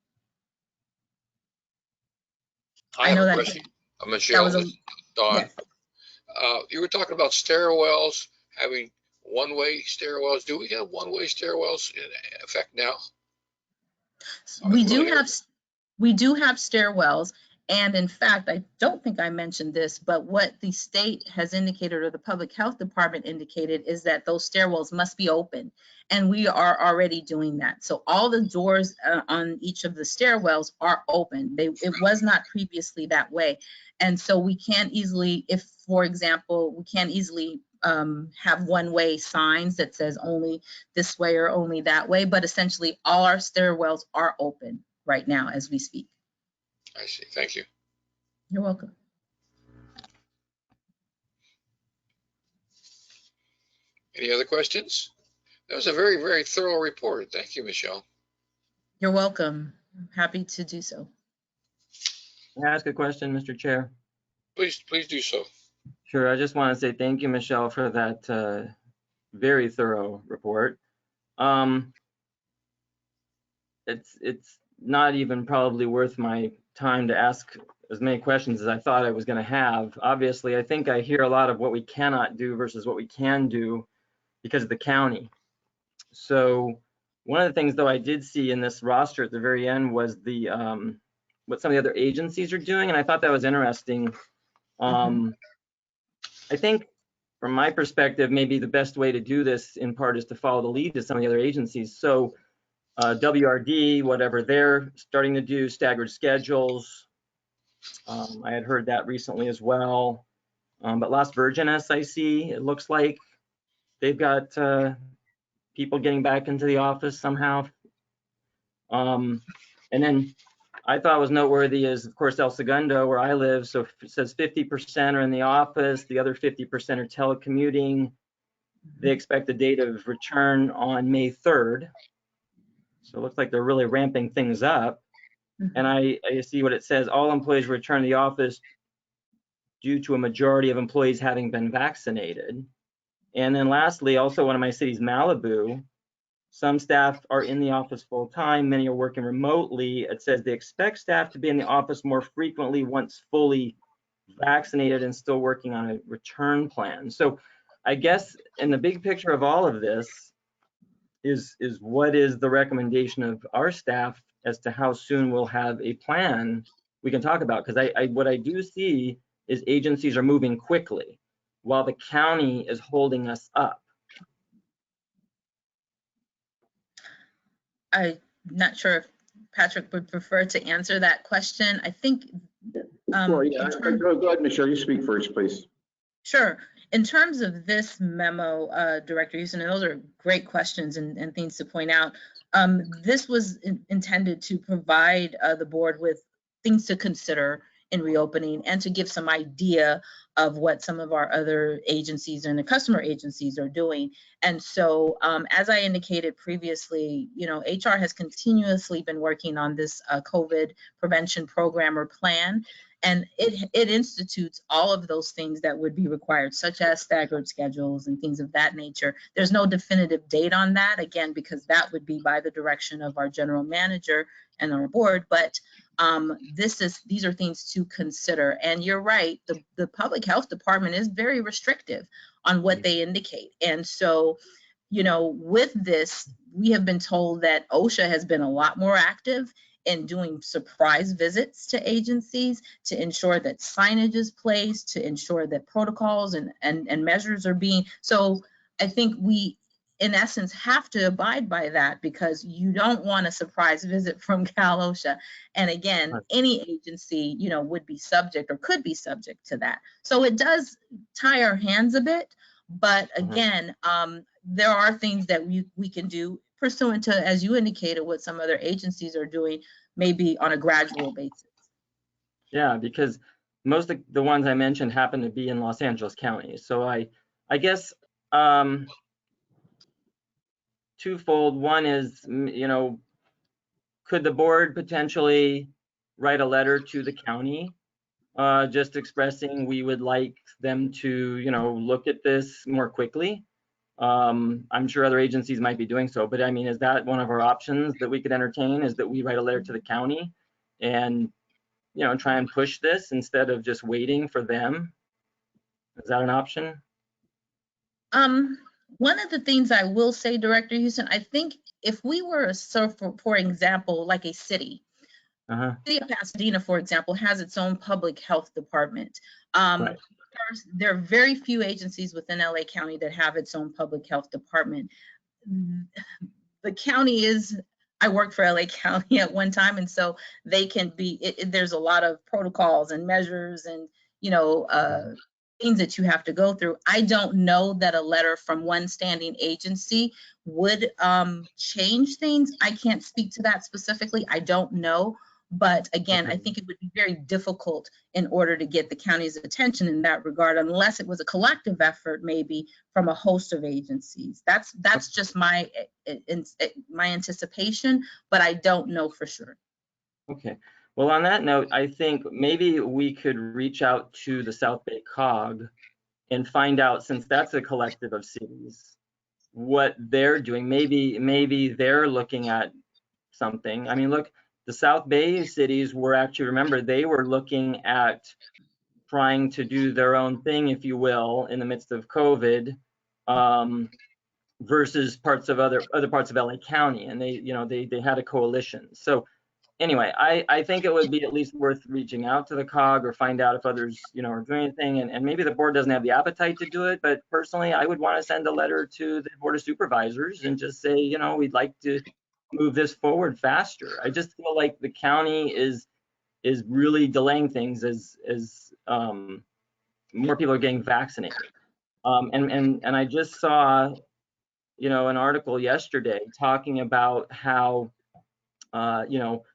I have a question. Michelle, Dawn. Yes. You were talking about stairwells, having one-way stairwells. Do we have one-way stairwells in effect now? We do have stairwells. And in fact, I don't think I mentioned this, but what the state has indicated, or the public health department indicated, is that those stairwells must be open. And we are already doing that. So all the doors on each of the stairwells are open. It was not previously that way. And so we can't easily, if, for example, we can't easily have one-way signs that says only this way or only that way, but essentially all our stairwells are open right now as we speak. I see. Thank you. You're welcome. Any other questions? That was a very, very thorough report. Thank you, Michelle. You're welcome. I'm happy to do so. Can I ask a question, Mr. Chair? Please do so. Sure. I just want to say thank you, Michelle, for that very thorough report. It's not even probably worth my time to ask as many questions as I thought I was going to have. Obviously, I think I hear a lot of what we cannot do versus what we can do because of the county. So one of the things, though, I did see in this roster at the very end was the what some of the other agencies are doing, and I thought that was interesting. I think from my perspective, maybe the best way to do this in part is to follow the lead to some of the other agencies. So WRD, whatever they're starting to do, staggered schedules. I had heard that recently as well. But Las Virgenes, I see, it looks like they've got people getting back into the office somehow. And then I thought was noteworthy is, of course, El Segundo, where I live. So it says 50% are in the office, the other 50% are telecommuting. They expect the date of return on May 3rd. So it looks like they're really ramping things up. And I see what it says, all employees return to the office due to a majority of employees having been vaccinated. And then lastly, also one of my cities, Malibu, some staff are in the office full time, many are working remotely. It says they expect staff to be in the office more frequently once fully vaccinated and still working on a return plan. So I guess in the big picture of all of this, is what is the recommendation of our staff as to how soon we'll have a plan we can talk about? Because what I do see is agencies are moving quickly while the county is holding us up. I'm not sure if Patrick would prefer to answer that question. I think. Well, yeah, go ahead, Michelle, you speak first, please. Sure. In terms of this memo, Director Houston, and those are great questions and things to point out. This was intended to provide the board with things to consider in reopening and to give some idea of what some of our other agencies and the customer agencies are doing. And so, as I indicated previously, HR has continuously been working on this COVID prevention program or plan. And it institutes all of those things that would be required, such as staggered schedules and things of that nature. There's no definitive date on that, again, because that would be by the direction of our general manager and our board, but these are things to consider. And you're right, the public health department is very restrictive on what they indicate. And so, you know, with this, we have been told that OSHA has been a lot more active in doing surprise visits to agencies to ensure that signage is placed, to ensure that protocols and measures are being. So I think we, in essence, have to abide by that, because you don't want a surprise visit from Cal OSHA. And again, any agency, you know, would be subject or could be subject to that. So it does tie our hands a bit. But again, there are things that we can do pursuant to, as you indicated, what some other agencies are doing, maybe on a gradual basis. Yeah, because most of the ones I mentioned happen to be in Los Angeles County. So I guess twofold. One is, you know, could the board potentially write a letter to the county just expressing we would like them to, you know, look at this more quickly? I'm sure other agencies might be doing so, but I mean, is that one of our options that we could entertain, is that we write a letter to the county and, you know, try and push this instead of just waiting for them? Is that an option? One of the things I will say, Director Houston, I think if we were, for example, like a city, City of Pasadena, for example, has its own public health department. Right. There are very few agencies within LA County that have its own public health department. The county is, I worked for LA County at one time, and so they can be, there's a lot of protocols and measures and, you know, things that you have to go through. I don't know that a letter from one standing agency would change things. I can't speak to that specifically. I don't know. But again, I think it would be very difficult in order to get the county's attention in that regard, unless it was a collective effort, maybe from a host of agencies. That's just my anticipation, but I don't know for sure. Okay. Well, on that note, I think maybe we could reach out to the South Bay COG and find out, since that's a collective of cities, what they're doing. Maybe they're looking at something. I mean, look, the South Bay cities were actually, remember, they were looking at trying to do their own thing, if you will, in the midst of COVID, versus parts of other parts of LA County, and they, you know, they had a coalition. So anyway, I think it would be at least worth reaching out to the COG or find out if others, you know, are doing anything. And maybe the board doesn't have the appetite to do it, but personally, I would want to send a letter to the Board of Supervisors and just say, you know, we'd like to move this forward faster. I just feel like the county is really delaying things as more people are getting vaccinated. And I just saw, you know, an article yesterday talking about how, you know,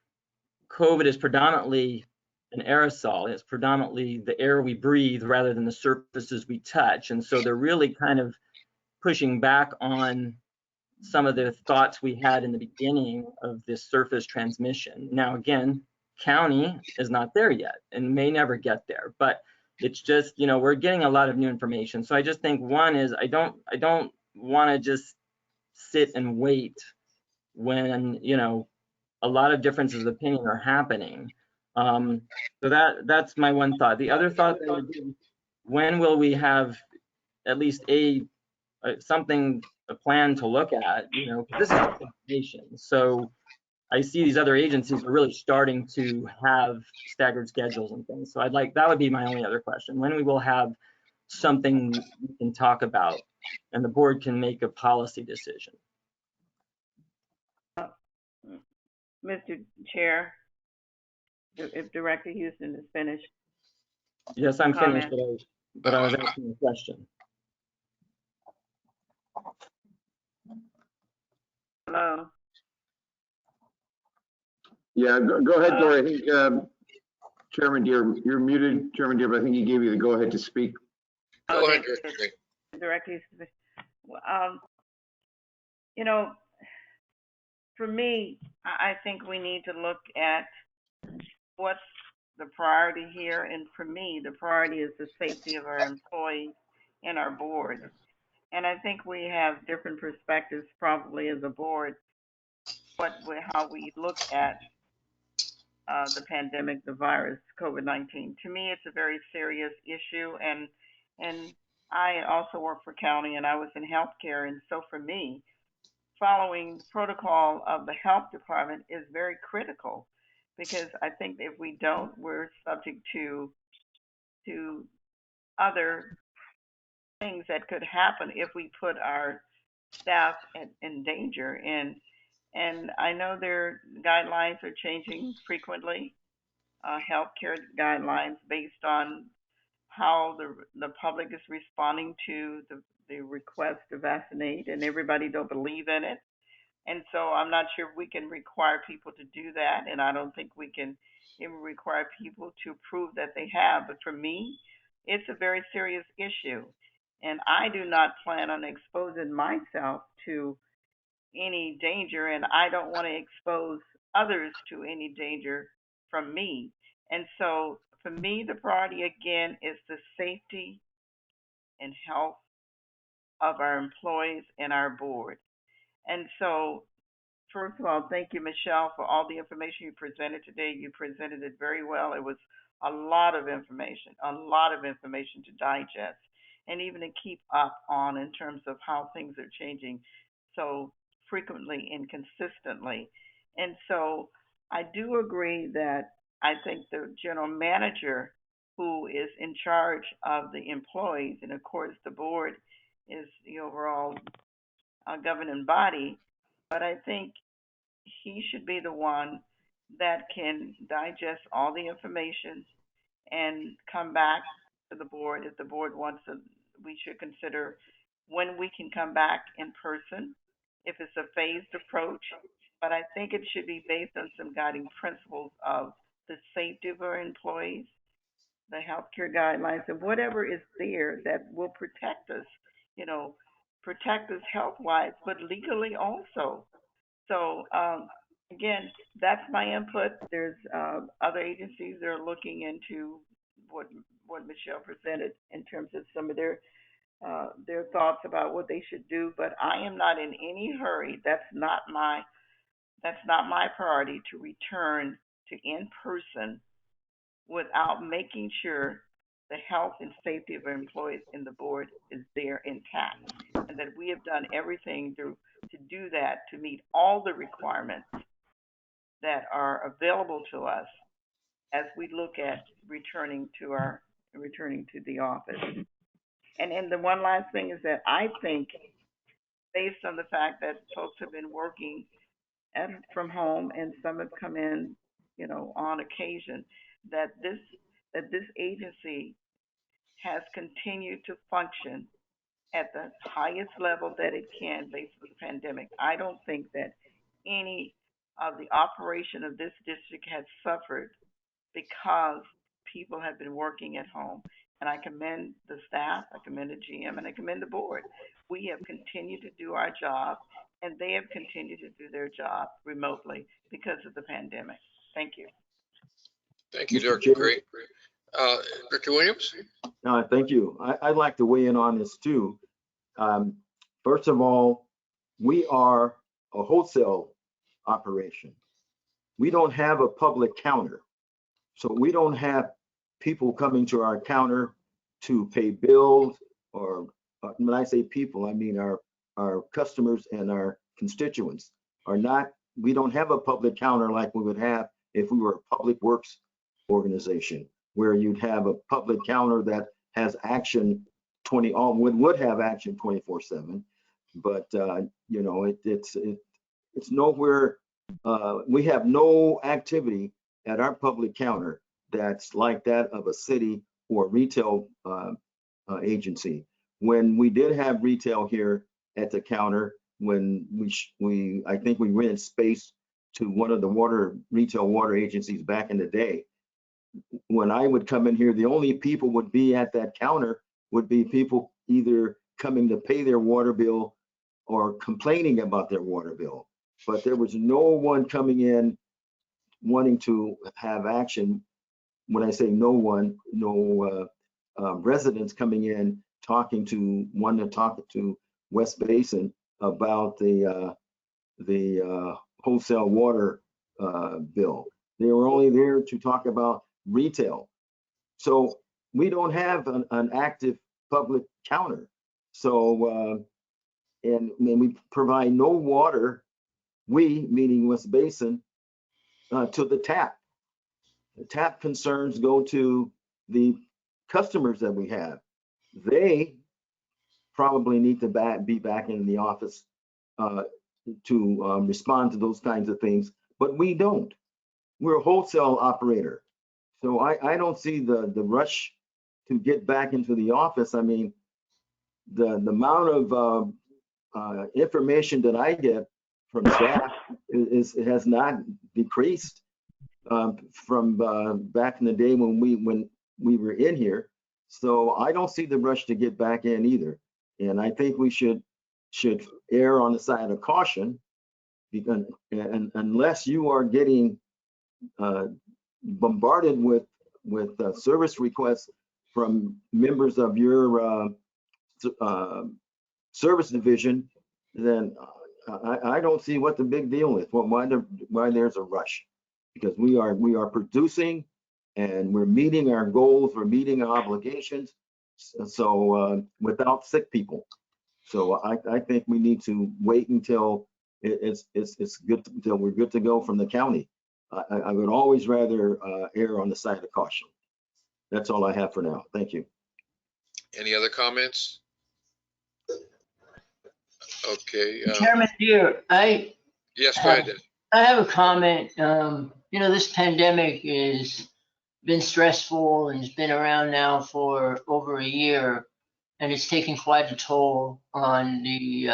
COVID is predominantly an aerosol. It's predominantly the air we breathe rather than the surfaces we touch. And so they're really kind of pushing back on some of the thoughts we had in the beginning of this surface transmission. Now, again, county is not there yet and may never get there, but it's just, you know, we're getting a lot of new information. So I just think one is I don't want to just sit and wait when, you know, a lot of differences of opinion are happening. So that's my one thought. The other thought that would be, when will we have at least a plan to look at, you know, this is information. So I see these other agencies are really starting to have staggered schedules and things. So that would be my only other question, when we will have something we can talk about and the board can make a policy decision. Mr. Chair, if Director Houston is finished. Yes, I'm finished, but I was asking a question. Hello. Yeah, go ahead, Dory. I think Chairman Deere, you're muted, Chairman Deere, but I think he gave you the go ahead to speak. Go ahead, Director Houston. You know, for me, I think we need to look at what's the priority here. And for me, the priority is the safety of our employees and our board. And I think we have different perspectives probably as a board, how we look at the pandemic, the virus, COVID-19. To me, it's a very serious issue, and I also work for county, and I was in healthcare, and so for me, following protocol of the health department is very critical, because I think if we don't, we're subject to other things that could happen if we put our staff in danger. And I know their guidelines are changing frequently, healthcare guidelines based on how the public is responding to the request to vaccinate, and everybody don't believe in it. And so I'm not sure we can require people to do that, and I don't think we can even require people to prove that they have. But for me, it's a very serious issue, and I do not plan on exposing myself to any danger, and I don't want to expose others to any danger from me. And so for me, the priority again is the safety and health of our employees and our board. And so, first of all, thank you, Michelle, for all the information you presented today. You presented it very well. It was a lot of information to digest, and even to keep up on in terms of how things are changing so frequently and consistently. And so I do agree that I think the general manager, who is in charge of the employees, and of course the board is the overall governing body, but I think he should be the one that can digest all the information and come back to the board. If the board wants to, we should consider when we can come back in person, if it's a phased approach. But I think it should be based on some guiding principles of the safety of our employees, the healthcare guidelines, and whatever is there that will protect us, protect us health-wise, but legally also. So again, that's my input. There's other agencies that are looking into what Michelle presented in terms of some of their thoughts about what they should do. But I am not in any hurry. That's not my priority to return to in person without making sure the health and safety of our employees and the board is there intact, and that we have done everything to do that, to meet all the requirements that are available to us as we look at returning to the office. And the one last thing is that I think, based on the fact that folks have been working from home and some have come in, on occasion, that this agency has continued to function at the highest level that it can based on the pandemic. I don't think that any of the operation of this district has suffered because people have been working at home. And I commend the staff, I commend the GM, and I commend the board. We have continued to do our job, and they have continued to do their job remotely because of the pandemic. Thank you. Thank you, Director Gray. Director Williams? Thank you. I'd like to weigh in on this too. First of all, we are a wholesale operation. We don't have a public counter. So we don't have people coming to our counter to pay bills, or when I say people, I mean our customers and our constituents are not, we don't have a public counter like we would have if we were a public works organization, where you'd have a public counter that has action would have action 24/7. But it's nowhere. We have no activity at our public counter that's like that of a city or retail agency. When we did have retail here at the counter, when I think we rented space to one of the retail water agencies back in the day. When I would come in here, the only people would be at that counter would be people either coming to pay their water bill or complaining about their water bill. But there was no one coming in wanting to have action. When I say no one, no residents coming in wanting to talk to West Basin about the wholesale water bill. They were only there to talk about retail. So we don't have an active public counter. So, and we provide no water, we, meaning West Basin, to the tap. The tap concerns go to the customers that we have. They probably need to be back in the office to respond to those kinds of things, but we don't. We're a wholesale operator. So I don't see the rush to get back into the office. I mean, the amount of information that I get from staff has not decreased from back in the day when we were in here. So I don't see the rush to get back in either. And I think we should err on the side of caution, because unless you are getting bombarded with service requests from members of your service division, then I don't see what the big deal is. Why there's a rush? Because we are producing and we're meeting our goals, we're meeting our obligations. So without sick people. So I think we need to wait until it's good, until we're good to go from the county. I would always rather err on the side of caution. That's all I have for now. Thank you. Any other comments? Okay. Chairman Deere, Yes, go ahead. I have a comment. You know, this pandemic has been stressful and it's been around now for over a year, and it's taken quite a toll on the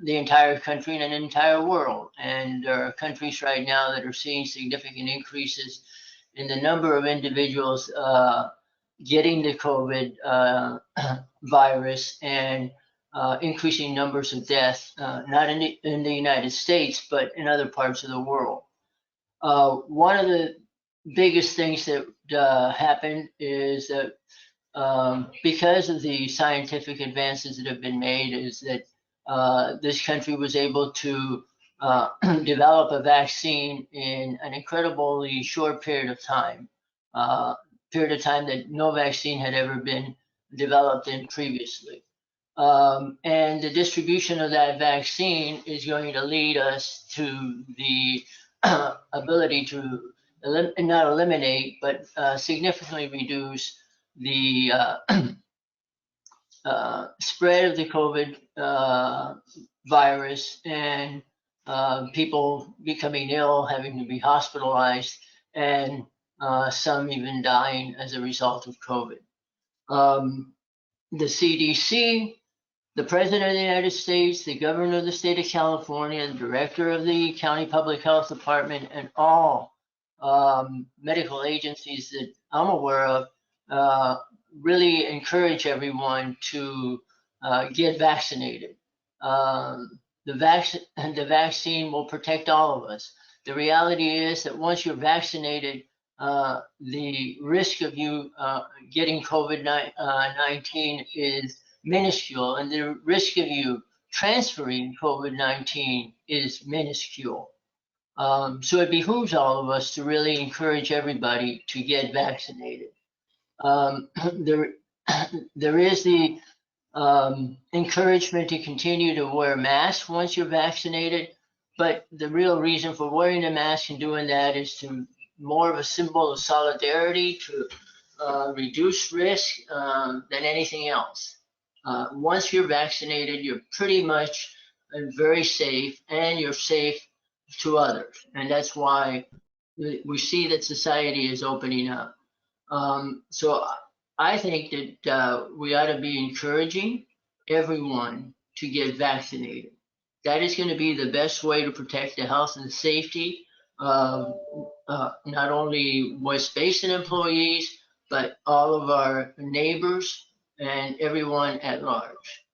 entire country and an entire world. And there are countries right now that are seeing significant increases in the number of individuals getting the COVID virus, and increasing numbers of deaths, not in the United States, but in other parts of the world. One of the biggest things that happened is that because of the scientific advances that have been made, is that this country was able to develop a vaccine in an incredibly short period of time that no vaccine had ever been developed in previously. And the distribution of that vaccine is going to lead us to the ability to not eliminate, but significantly reduce the spread of the COVID virus, and people becoming ill, having to be hospitalized, and some even dying as a result of COVID. The CDC, the President of the United States, the Governor of the State of California, the Director of the County Public Health Department, and all medical agencies that I'm aware of really encourage everyone to get vaccinated. The vaccine will protect all of us. The reality is that once you're vaccinated, the risk of you getting COVID-19 is minuscule, and the risk of you transferring COVID-19 is minuscule. So it behooves all of us to really encourage everybody to get vaccinated. There is the encouragement to continue to wear masks once you're vaccinated, but the real reason for wearing a mask and doing that is to more of a symbol of solidarity, to reduce risk than anything else. Once you're vaccinated, you're pretty much very safe, and you're safe to others. And that's why we see that society is opening up. So I think that we ought to be encouraging everyone to get vaccinated. That is going to be the best way to protect the health and safety of not only West Basin employees, but all of our neighbors and everyone at large.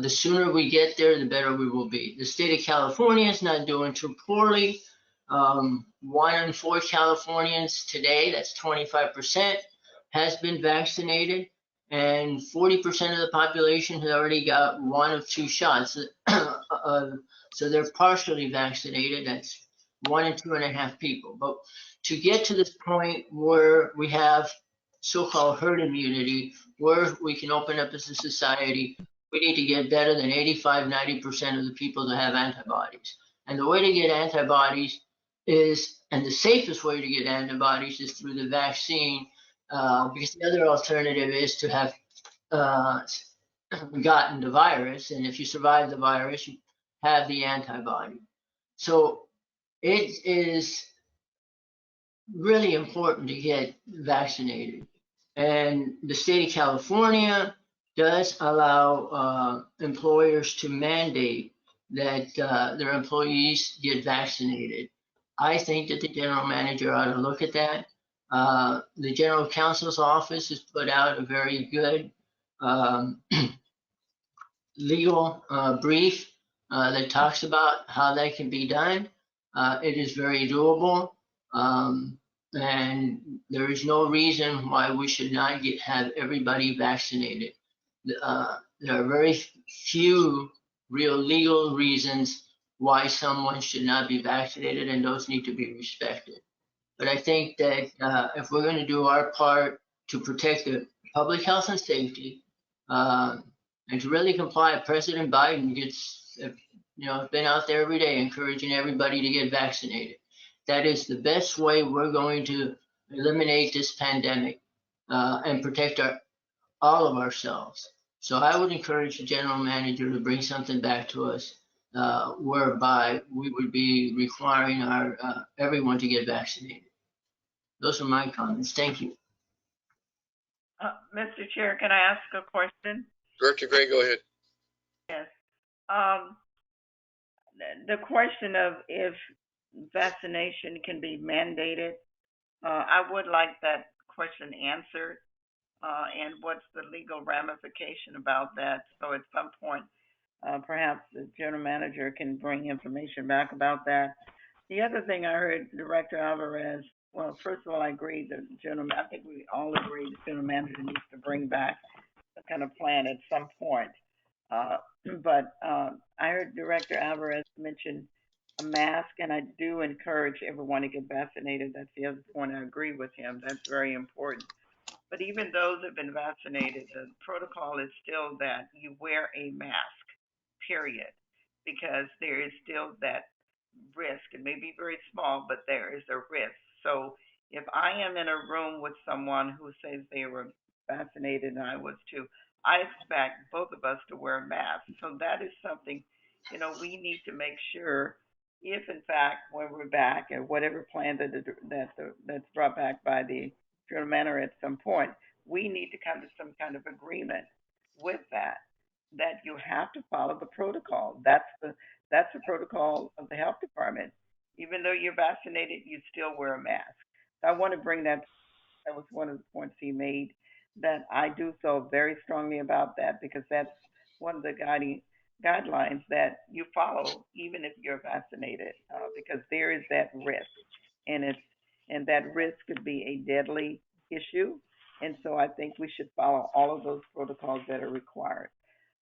The sooner we get there, the better we will be. The state of California is not doing too poorly. 1 in 4 Californians today, that's 25%, has been vaccinated, and 40% of the population has already got 1 of 2 shots. So they're partially vaccinated. That's 1 and 2.5 people. But to get to this point where we have so-called herd immunity, where we can open up as a society, we need to get better than 85–90% of the people to have antibodies. And the way to get antibodies is, and the safest way to get antibodies is through the vaccine, because the other alternative is to have gotten the virus, and if you survive the virus, you have the antibody. So it is really important to get vaccinated. And the state of California does allow employers to mandate that their employees get vaccinated. I think that the general manager ought to look at that. The general counsel's office has put out a very good legal brief that talks about how that can be done. It is very doable, and there is no reason why we should not have everybody vaccinated. There are very few real legal reasons why someone should not be vaccinated, and those need to be respected. But I think that if we're going to do our part to protect the public health and safety, and to really comply, President Biden been out there every day encouraging everybody to get vaccinated. That is the best way we're going to eliminate this pandemic and protect all of ourselves. So I would encourage the general manager to bring something back to us whereby we would be requiring everyone to get vaccinated. Those are my comments. Thank you. Mr. Chair, can I ask a question? Director Gray, go ahead. Yes. The question of if vaccination can be mandated, I would like that question answered. And what's the legal ramification about that? So at some point, perhaps the general manager can bring information back about that. The other thing I heard, Director Alvarez, well, first of all, I agree that I think we all agree the general manager needs to bring back some kind of plan at some point. But I heard Director Alvarez mention a mask, and I do encourage everyone to get vaccinated. That's the other point. I agree with him. That's very important. But even those who have been vaccinated, the protocol is still that you wear a mask, period, because there is still that risk. It may be very small, but there is a risk. So if I am in a room with someone who says they were vaccinated and I was too, I expect both of us to wear masks. So that is something, we need to make sure if in fact when we're back and whatever plan that's brought back by the general manager at some point, we need to come to some kind of agreement with that you have to follow the protocol. That's the protocol of the health department. Even though you're vaccinated, you still wear a mask. So I want to bring that was one of the points he made, that I do feel very strongly about that, because that's one of the guidelines that you follow even if you're vaccinated, because there is that risk, and that risk could be a deadly issue. And so I think we should follow all of those protocols that are required.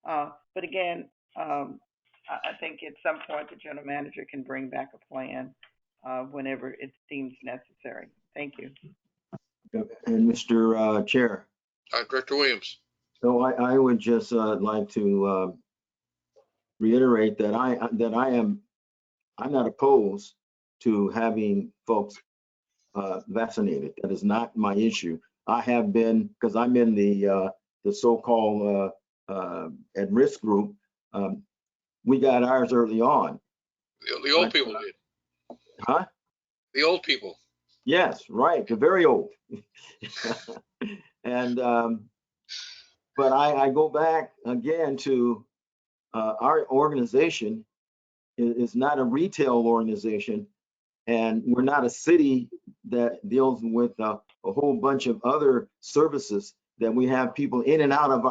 But again, I think at some point the general manager can bring back a plan whenever it seems necessary. Thank you. And Mr. Chair. Director Williams. So I would just like to reiterate that I'm not opposed to having folks vaccinated. That is not my issue. I have been, because I'm in the so-called at risk group. We got ours early on. The old people did. Huh? The old people. Yes, right. They're very old. And but I go back again to our organization is not a retail organization, and we're not a city that deals with a whole bunch of other services that we have people in and out of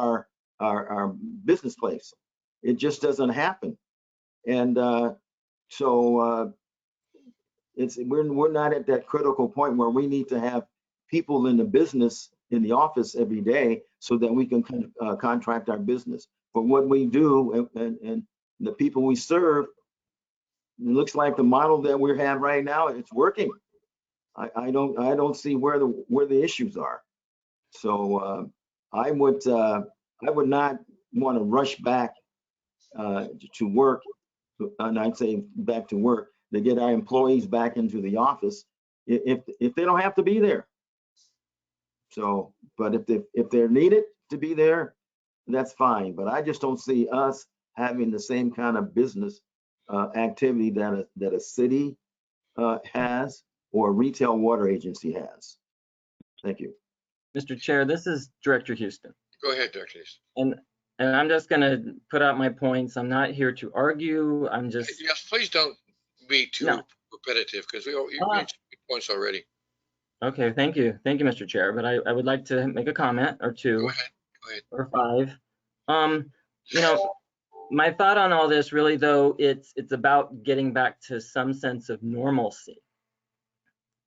our business place. It just doesn't happen. And so we're not at that critical point where we need to have people in the business in the office every day so that we can contract our business. But what we do and the people we serve, looks like the model that we have right now, it's working. I don't see where the issues are. So I would not want to rush back to work, and I'd say back to work, to get our employees back into the office if they don't have to be there. So, but if they're needed to be there, that's fine. But I just don't see us having the same kind of business activity that a city has or a retail water agency has. Thank you. Mr. Chair, this is Director Houston. Go ahead, Director. And I'm just going to put out my points. I'm not here to argue. I'm just. Yes, please don't be too repetitive, because you made points already. Okay, thank you. Thank you, Mr. Chair. But I would like to make a comment or two. Go ahead. Or five. You know, my thought on all this really, though, it's about getting back to some sense of normalcy.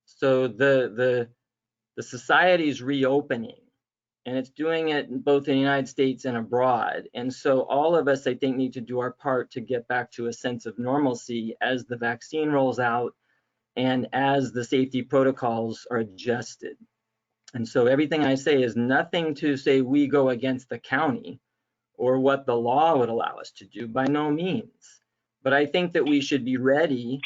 So the society's reopening, and it's doing it both in the United States and abroad. And so all of us, I think, need to do our part to get back to a sense of normalcy as the vaccine rolls out and as the safety protocols are adjusted. And so everything I say is nothing to say we go against the county or what the law would allow us to do, by no means. But I think that we should be ready,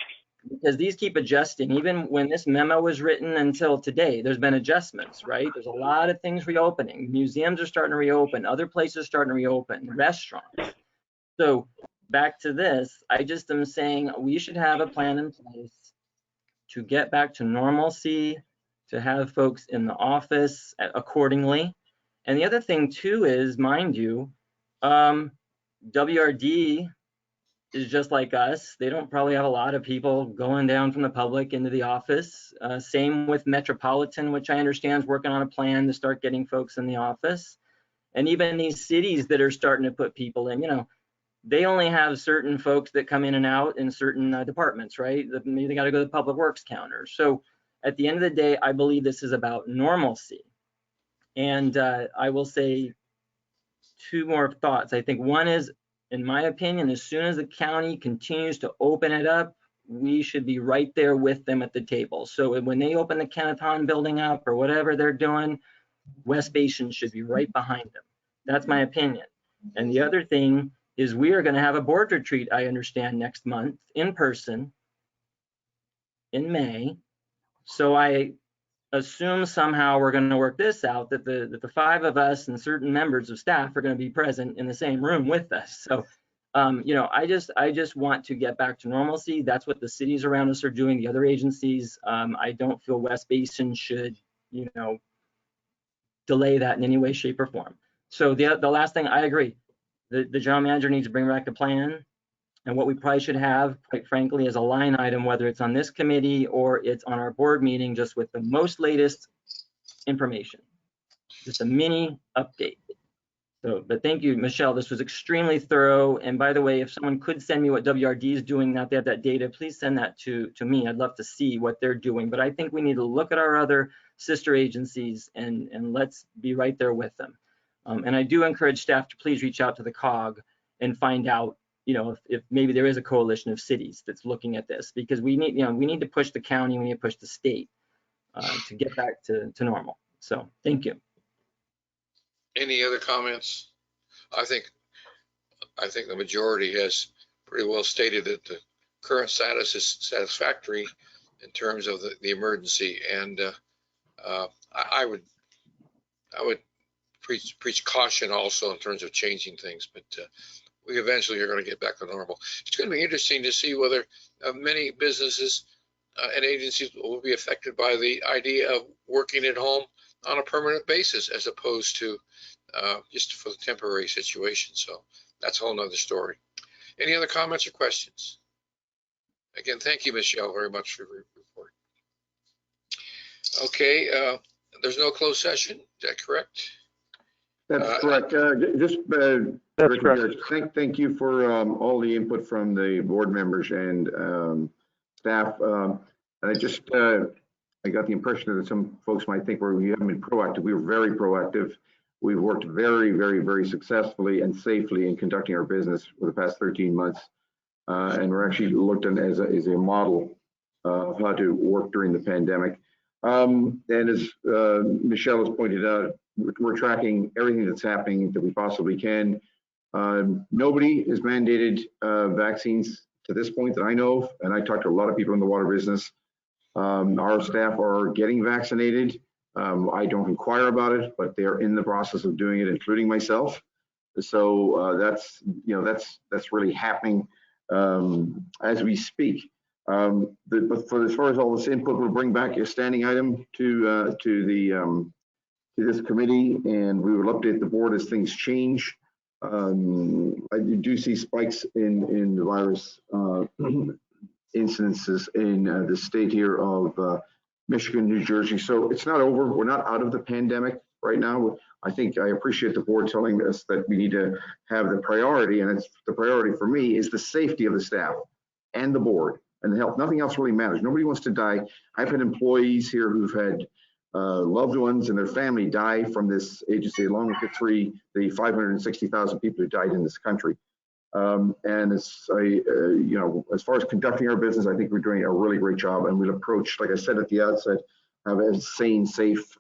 because these keep adjusting. Even when this memo was written until today, there's been adjustments, right? There's a lot of things reopening. Museums are starting to reopen, other places are starting to reopen, restaurants. So back to this, I just am saying we should have a plan in place to get back to normalcy, to have folks in the office accordingly. And the other thing too is, mind you, WRD is just like us. They don't probably have a lot of people going down from the public into the office. Same with Metropolitan, which I understand is working on a plan to start getting folks in the office. And even these cities that are starting to put people in, you know, they only have certain folks that come in and out in certain departments, right? Maybe they got to go to the public works counter. So at the end of the day, I believe this is about normalcy. And I will say two more thoughts. I think one is, in my opinion, as soon as the county continues to open it up, we should be right there with them at the table. So when they open the Kenneton building up or whatever they're doing, West Basin should be right behind them. That's my opinion. And the other thing is, we are going to have a board retreat, I understand, next month in person in May. So I assume somehow we're going to work this out, that the five of us and certain members of staff are going to be present in the same room with us. So, you know, I just want to get back to normalcy. That's what the cities around us are doing, the other agencies. I don't feel West Basin should, you know, delay that in any way, shape, or form. So the last thing, I agree. The general manager needs to bring back a plan. And what we probably should have, quite frankly, is a line item, whether it's on this committee or it's on our board meeting, just with the most latest information, just a mini update. So, but thank you, Michelle. This was extremely thorough. And by the way, if someone could send me what WRD is doing, now they have that data, please send that to me. I'd love to see what they're doing. But I think we need to look at our other sister agencies and let's be right there with them. And I do encourage staff to please reach out to the COG and find out, you know, if maybe there is a coalition of cities that's looking at this, because we need, you know, we need to push the county, we need to push the state to get back to normal. So thank you. Any other comments? I think the majority has pretty well stated that the current status is satisfactory in terms of the emergency, and I would preach caution also in terms of changing things, but we eventually are going to get back to normal. It's going to be interesting to see whether many businesses and agencies will be affected by the idea of working at home on a permanent basis, as opposed to just for the temporary situation. So that's a whole nother story. Any other comments or questions? Again, thank you, Michelle, very much for your report. Okay, there's no closed session, is that correct? That's correct. Thank you for all the input from the board members and staff. And I got the impression that some folks might think we haven't been proactive. We were very proactive. We've worked very, very, very successfully and safely in conducting our business for the past 13 months. and we're actually looked at as a model of how to work during the pandemic. And as Michelle has pointed out, we're tracking everything that's happening that we possibly can. Nobody has mandated vaccines to this point that I know of, and I talked to a lot of people in the water business. Our staff are getting vaccinated. I don't inquire about it, but they're in the process of doing it, including myself. So that's really happening as we speak. But for as far as all this input, we'll bring back a standing item to this committee, and we will update the board as things change. I do see spikes in the virus incidences in the state here of Michigan, New Jersey. So it's not over. We're not out of the pandemic right now. I think I appreciate the board telling us that we need to have the priority, and it's the priority for me is the safety of the staff and the board and the health. Nothing else really matters. Nobody wants to die. I've had employees here who've had loved ones and their family die from this agency, along with the 560,000 people who died in this country. And as far as conducting our business, I think we're doing a really great job, and we'll approach, like I said at the outset, have a sane, safe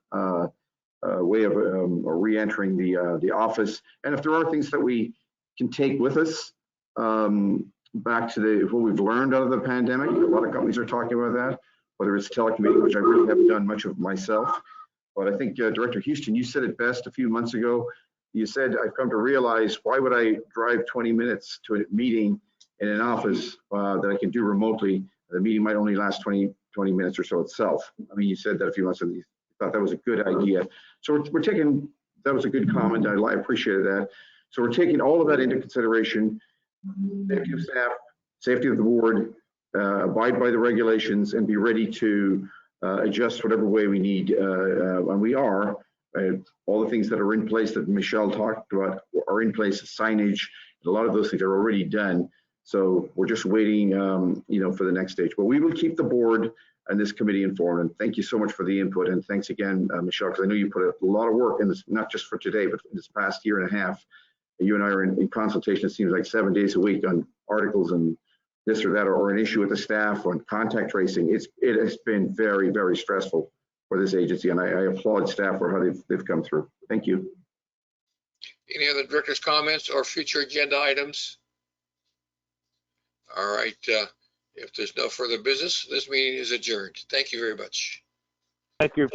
way of re-entering the office. And if there are things that we can take with us back to what we've learned out of the pandemic, a lot of companies are talking about that, whether it's telecommuting, which I really haven't done much of myself. But I think Director Houston, you said it best a few months ago. You said, I've come to realize, why would I drive 20 minutes to a meeting in an office that I can do remotely? The meeting might only last 20 minutes or so itself. I mean, you said that a few months ago. You thought that was a good idea. So we're taking, that was a good comment. I appreciated that. So we're taking all of that into consideration. Safety of staff, safety of the board, abide by the regulations, and be ready to adjust whatever way we need. And we are. All the things that are in place that Michelle talked about are in place. Signage, a lot of those things are already done. So we're just waiting, for the next stage. But we will keep the board and this committee informed. And thank you so much for the input. And thanks again, Michelle, because I know you put a lot of work in this, not just for today, but in this past year and a half. You and I are in consultation, it seems like 7 days a week on articles and this or that, or an issue with the staff on contact tracing. It has been very, very stressful for this agency, and I applaud staff for how they've come through. Thank you. Any other director's comments or future agenda items? All right. If there's no further business, this meeting is adjourned. Thank you very much. Thank you.